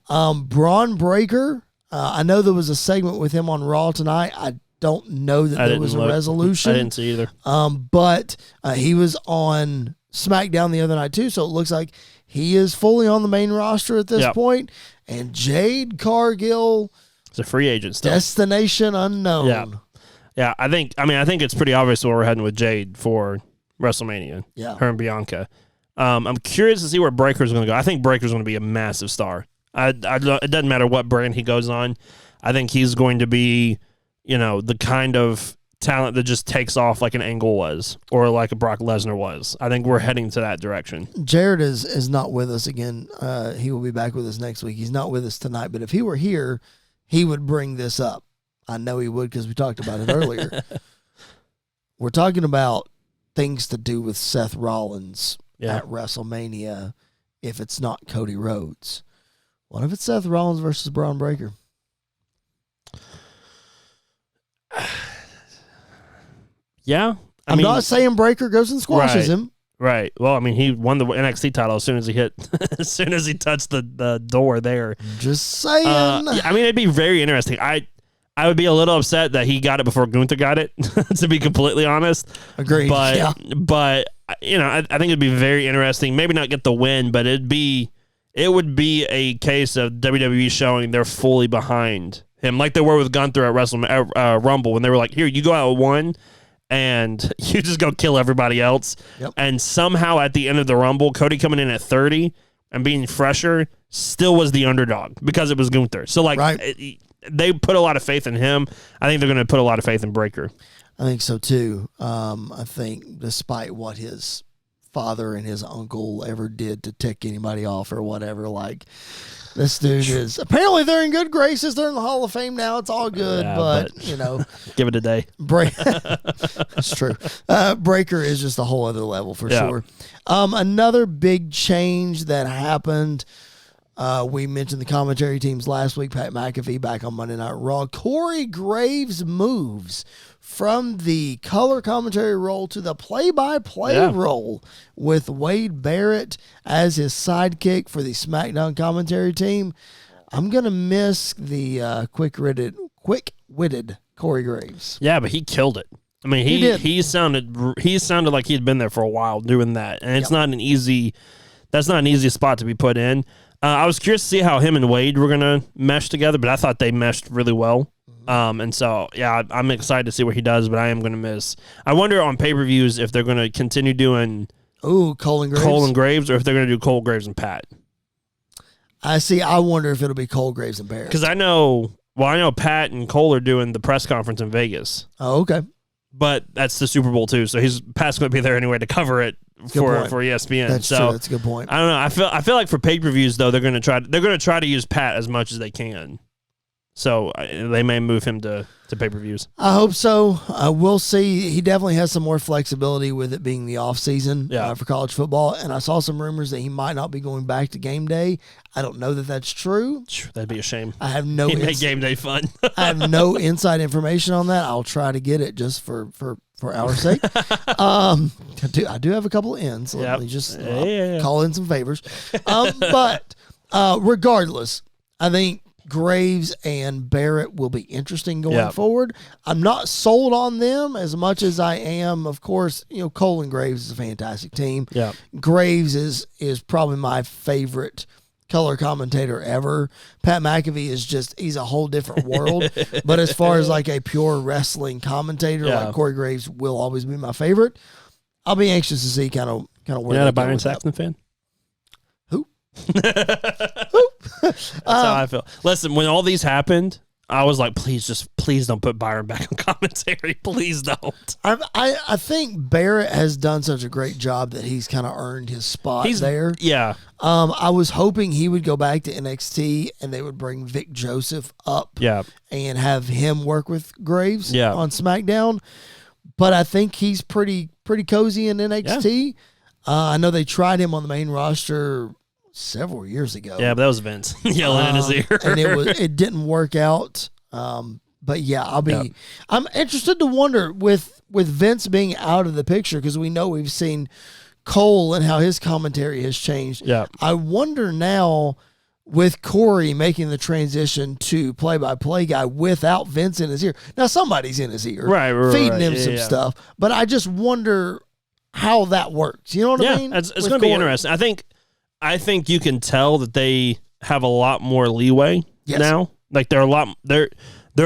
A: Braun Breaker, I know there was a segment with him on Raw tonight. I don't know that there was a resolution.
B: I didn't see either.
A: But he was on SmackDown the other night, too, so it looks like he is fully on the main roster at this point. And Jade Cargill.
B: It's a free agent still.
A: Destination unknown.
B: Yeah, I think it's pretty obvious where we're heading with Jade for WrestleMania.
A: Yeah.
B: Her and Bianca. I'm curious to see where Breaker's going to go. I think Breaker's going to be a massive star. It doesn't matter what brand he goes on. I think he's going to be, the kind of talent that just takes off like an Angle was or like a Brock Lesnar was. I think we're heading to that direction.
A: Jared is not with us again. He will be back with us next week. He's not with us tonight, but if he were here, he would bring this up. I know he would because we talked about it earlier. We're talking about things to do with Seth Rollins at WrestleMania if it's not Cody Rhodes. What if it's Seth Rollins versus Braun Breaker?
B: Yeah.
A: I'm not saying Breaker goes and squashes him.
B: Right. Well, I mean, he won the NXT title as soon as he touched the door there.
A: Just saying.
B: I mean, it'd be very interesting. I would be a little upset that he got it before Gunther got it, to be completely honest.
A: Agreed.
B: But I think it'd be very interesting. Maybe not get the win, but it would be a case of WWE showing they're fully behind him, like they were with Gunther at Rumble when they were like, "Here, you go out with one, and you just go kill everybody else."
A: Yep.
B: And somehow at the end of the Rumble, Cody coming in at 30 and being fresher still was the underdog because it was Gunther. So they put a lot of faith in him. I think they're going to put a lot of faith in Breaker.
A: I think so, too. I think despite what his father and his uncle ever did to tick anybody off or whatever, this dude is... Apparently, they're in good graces. They're in the Hall of Fame now. It's all good, but
B: give it a day.
A: That's true. Breaker is just a whole other level for sure. Another big change that happened... we mentioned the commentary teams last week. Pat McAfee back on Monday Night Raw. Corey Graves moves from the color commentary role to the play-by-play role with Wade Barrett as his sidekick for the SmackDown commentary team. I'm going to miss the quick-witted Corey Graves.
B: Yeah, but he killed it. I mean, he sounded like he'd been there for a while doing that, and it's not an easy spot to be put in. I was curious to see how him and Wade were going to mesh together, but I thought they meshed really well. And so, I'm excited to see what he does, but I am going to miss. I wonder on pay-per-views if they're going to continue doing
A: Cole and
B: Graves, or if they're going to do Cole, Graves, and Pat.
A: I wonder if it'll be Cole, Graves, and Barrett.
B: Because I know Well, I know Pat and Cole are doing the press conference in Vegas.
A: Oh, okay.
B: But that's the Super Bowl too, so Pat's going to be there anyway to cover it for ESPN.
A: That's true. That's a good point.
B: I don't know. I feel like for pay-per-views though, they're going to try to use Pat as much as they can. So they may move him to pay-per-views.
A: I hope so. We'll see. He definitely has some more flexibility with it being the off season for college football. And I saw some rumors that he might not be going back to game day. I don't know that that's true.
B: That'd be a shame.
A: I have no.
B: He'd make game day fun.
A: I have no inside information on that. I'll try to get it just for our sake. I do have a couple of ends. Let me just call in some favors. But regardless, I think Graves and Barrett will be interesting going forward. I'm not sold on them as much as I am, of course, Cole and Graves is a fantastic team.
B: Yeah.
A: Graves is probably my favorite color commentator ever. Pat McAfee is he's a whole different world. But as far as like a pure wrestling commentator, like Corey Graves will always be my favorite. I'll be anxious to see kind of where
B: you're not a Byron Saxton fan?
A: Who?
B: That's how I feel. Listen, when all these happened, I was like, please don't put Byron back on commentary. Please don't.
A: I think Barrett has done such a great job that he's kind of earned his spot there.
B: Yeah.
A: I was hoping he would go back to NXT and they would bring Vic Joseph up and have him work with Graves on SmackDown. But I think he's pretty cozy in NXT. Yeah. I know they tried him on the main roster several years ago.
B: Yeah, but that was Vince yelling in his ear.
A: And it didn't work out. But yeah, I'm interested to wonder with Vince being out of the picture, because we know we've seen Cole and how his commentary has changed.
B: Yeah.
A: I wonder now with Corey making the transition to play-by-play guy without Vince in his ear. Now somebody's in his ear, feeding him some stuff. But I just wonder how that works. You know what I mean?
B: It's going to be interesting. I think you can tell that they have a lot more leeway now. Like they're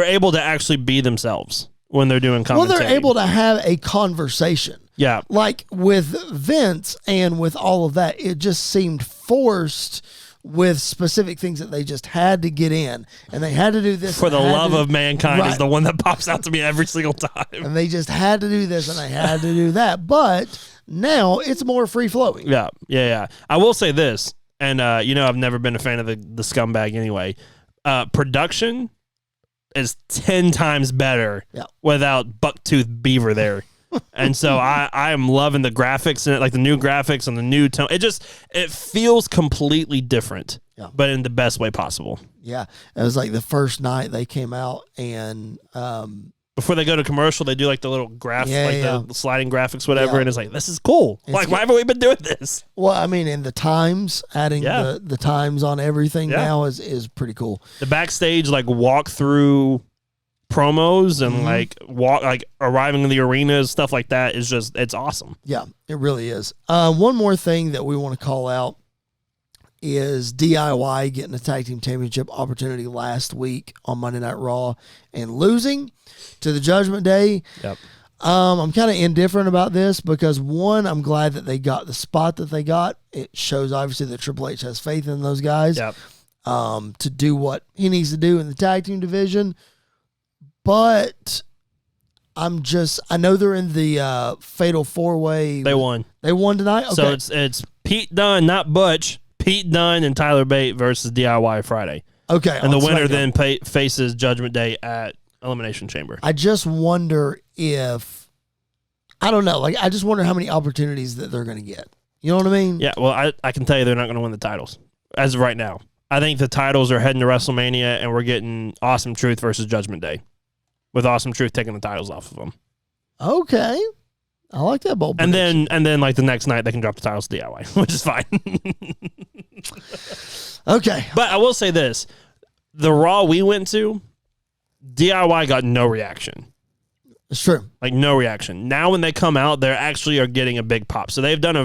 B: able to actually be themselves when they're doing commentary.
A: Well, they're able to have a conversation.
B: Yeah.
A: Like with Vince and with all of that, it just seemed forced with specific things that they just had to get in, and they had to do this.
B: For the love of mankind is the one that pops out to me every single time.
A: And they just had to do this, and they had to do that. But now it's more free-flowing.
B: Yeah. I will say this, and I've never been a fan of the scumbag anyway. Production is 10 times better without Bucktooth Beaver there. And so I am loving the graphics in it, like the new graphics and the new tone. It feels completely different, but in the best way possible.
A: Yeah. It was like the first night they came out and
B: before they go to commercial, they do like the little the sliding graphics, whatever, and it's like, this is cool. Why haven't we been doing this?
A: Well, I mean, and the times, adding the times on everything now is pretty cool.
B: The backstage walk through promos and arriving in the arenas, stuff like that is it's awesome.
A: Yeah, it really is. One more thing that we want to call out is DIY getting a tag team championship opportunity last week on Monday Night Raw and losing to the Judgment Day.
B: Yep.
A: I'm kind of indifferent about this because, one, I'm glad that they got the spot that they got. It shows obviously that Triple H has faith in those guys to do what he needs to do in the tag team division. But I know they're in the Fatal 4-Way.
B: They won.
A: They won tonight? Okay.
B: So it's Pete Dunne, not Butch. Pete Dunne and Tyler Bate versus DIY Friday.
A: Okay.
B: And the winner then faces Judgment Day at Elimination Chamber.
A: I just wonder if, I don't know, I just wonder how many opportunities that they're going to get. You know what I mean?
B: Yeah, well, I can tell you they're not going to win the titles as of right now. I think the titles are heading to WrestleMania, and we're getting Awesome Truth versus Judgment Day, with Awesome Truth taking the titles off of them.
A: Okay. I like that bold
B: prediction. And then the next night they can drop the titles to DIY, which is fine.
A: Okay.
B: But I will say this. The Raw we went to, DIY got no reaction.
A: It's true.
B: No reaction. Now when they come out, they actually are getting a big pop. So they've done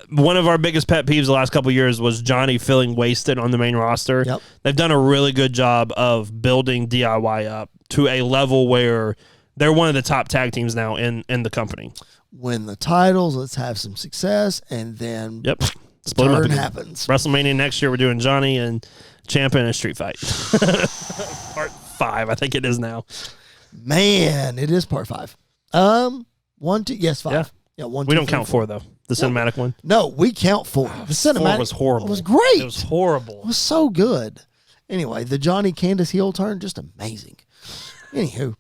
B: one of our biggest pet peeves the last couple of years was Johnny feeling wasted on the main roster.
A: Yep.
B: They've done a really good job of building DIY up to a level where they're one of the top tag teams now in the company.
A: Win the titles, let's have some success, and then
B: split them up again.
A: Happens.
B: WrestleMania next year, we're doing Johnny and Champion in a street fight. Part 5, I think it is now.
A: Man, it is part 5. 1, 2, yes, 5. Yeah, 1, 2,
B: we don't
A: 3,
B: count
A: 4.
B: 4 though. The cinematic one.
A: No, we count 4. The cinematic
B: 4 was horrible.
A: It was great.
B: It was horrible.
A: It was so good. Anyway, the Johnny Candace heel turn, just amazing. Anywho,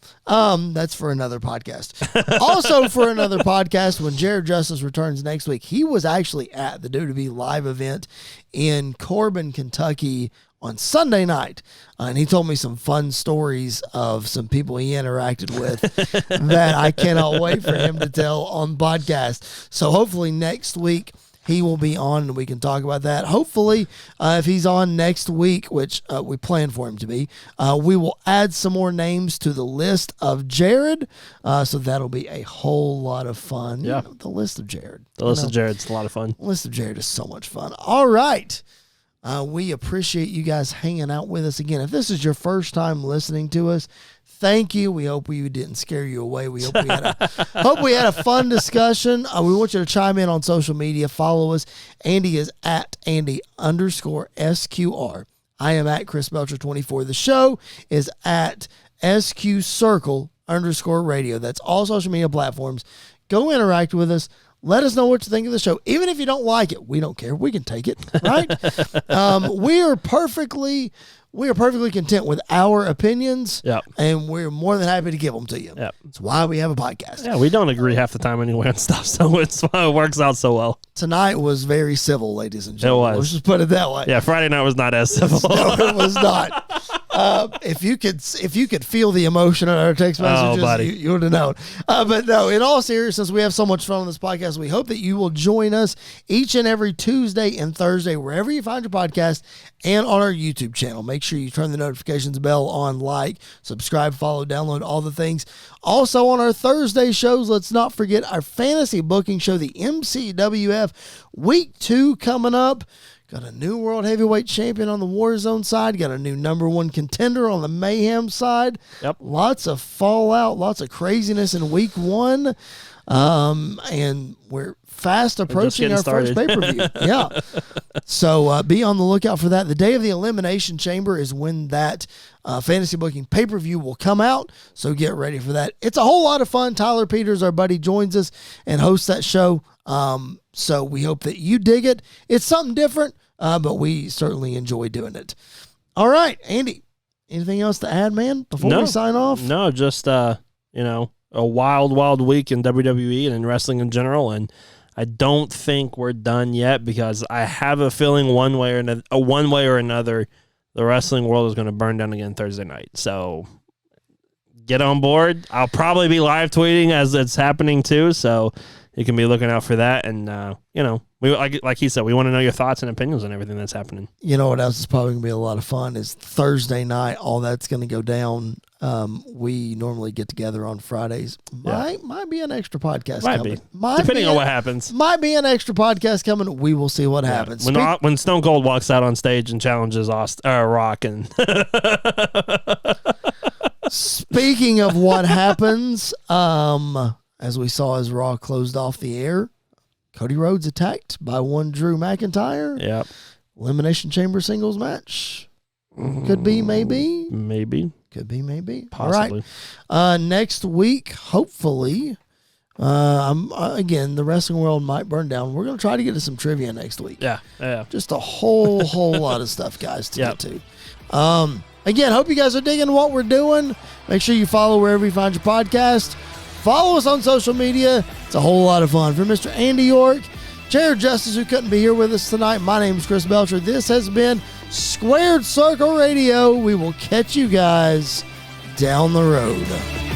A: that's for another podcast. Also for another podcast, when Jared Justice returns next week, he was actually at the WWE live event in Corbin, Kentucky on Sunday night. And he told me some fun stories of some people he interacted with that I cannot wait for him to tell on the podcast. So hopefully next week, he will be on and we can talk about that. Hopefully, if he's on next week, which we plan for him to be, we will add some more names to the list of Jared. So that'll be a whole lot of fun.
B: Yeah.
A: The list of Jared.
B: The list of Jared's a lot of fun.
A: The list of Jared is so much fun. All right. We appreciate you guys hanging out with us again. If this is your first time listening to us, thank you. We hope we didn't scare you away. We hope we had a fun discussion. We want you to chime in on social media. Follow us. Andy is at Andy_SQR. I am at Chris Belcher 24. The show is at SQ Circle _radio. That's all social media platforms. Go interact with us. Let us know what you think of the show. Even if you don't like it, we don't care. We can take it, right? We are perfectly content with our opinions, and we're more than happy to give them to you.
B: Yep.
A: That's why we have a podcast.
B: Yeah, we don't agree half the time anyway on stuff, so it's why it works out so well.
A: Tonight was very civil, ladies and gentlemen.
B: It was.
A: Let's just put it that way.
B: Yeah, Friday night was not as civil.
A: No, it was not. If you could feel the emotion in our text messages, you would have known. But no, in all seriousness, we have so much fun on this podcast. We hope that you will join us each and every Tuesday and Thursday, wherever you find your podcast, and on our YouTube channel. Make sure you turn the notifications bell on, like, subscribe, follow, download, all the things. Also on our Thursday shows, let's not forget our fantasy booking show, the MCWF Week 2 coming up. Got a new World Heavyweight Champion on the Warzone side. Got a new #1 contender on the Mayhem side.
B: Yep.
A: Lots of fallout, lots of craziness in Week 1. And we're fast approaching our first pay-per-view. Yeah. So be on the lookout for that. The day of the Elimination Chamber is when that fantasy booking pay-per-view will come out. So get ready for that. It's a whole lot of fun. Tyler Peters, our buddy, joins us and hosts that show. So we hope that you dig it. It's something different, but we certainly enjoy doing it. All right, Andy, anything else to add, man, before we sign off?
B: No, just, a wild week in WWE and in wrestling in general. And I don't think we're done yet because I have a feeling one way or another, the wrestling world is going to burn down again Thursday night. So get on board. I'll probably be live tweeting as it's happening too. So you can be looking out for that. And, we like he said, we want to know your thoughts and opinions on everything that's happening.
A: You know what else is probably going to be a lot of fun is Thursday night. All that's going to go down. We normally get together on Fridays. Might be an extra podcast coming.
B: Depending on what happens.
A: Might be an extra podcast coming. We will see what happens.
B: When Stone Cold walks out on stage and challenges Rock and
A: Speaking of what happens, as we saw as Raw closed off the air, Cody Rhodes attacked by one Drew McIntyre.
B: Yep.
A: Elimination Chamber singles match. Could be, maybe.
B: Maybe.
A: Could be, maybe.
B: Possibly.
A: All right. Next week, hopefully, again, the wrestling world might burn down. We're going to try to get to some trivia next week.
B: Yeah.
A: Just a whole lot of stuff, guys, to get to. Again, hope you guys are digging what we're doing. Make sure you follow wherever you find your podcast. Follow us on social media. It's a whole lot of fun. For Mr. Andy York, Jared Justice, who couldn't be here with us tonight, my name is Chris Belcher. This has been Squared Circle Radio. We will catch you guys down the road.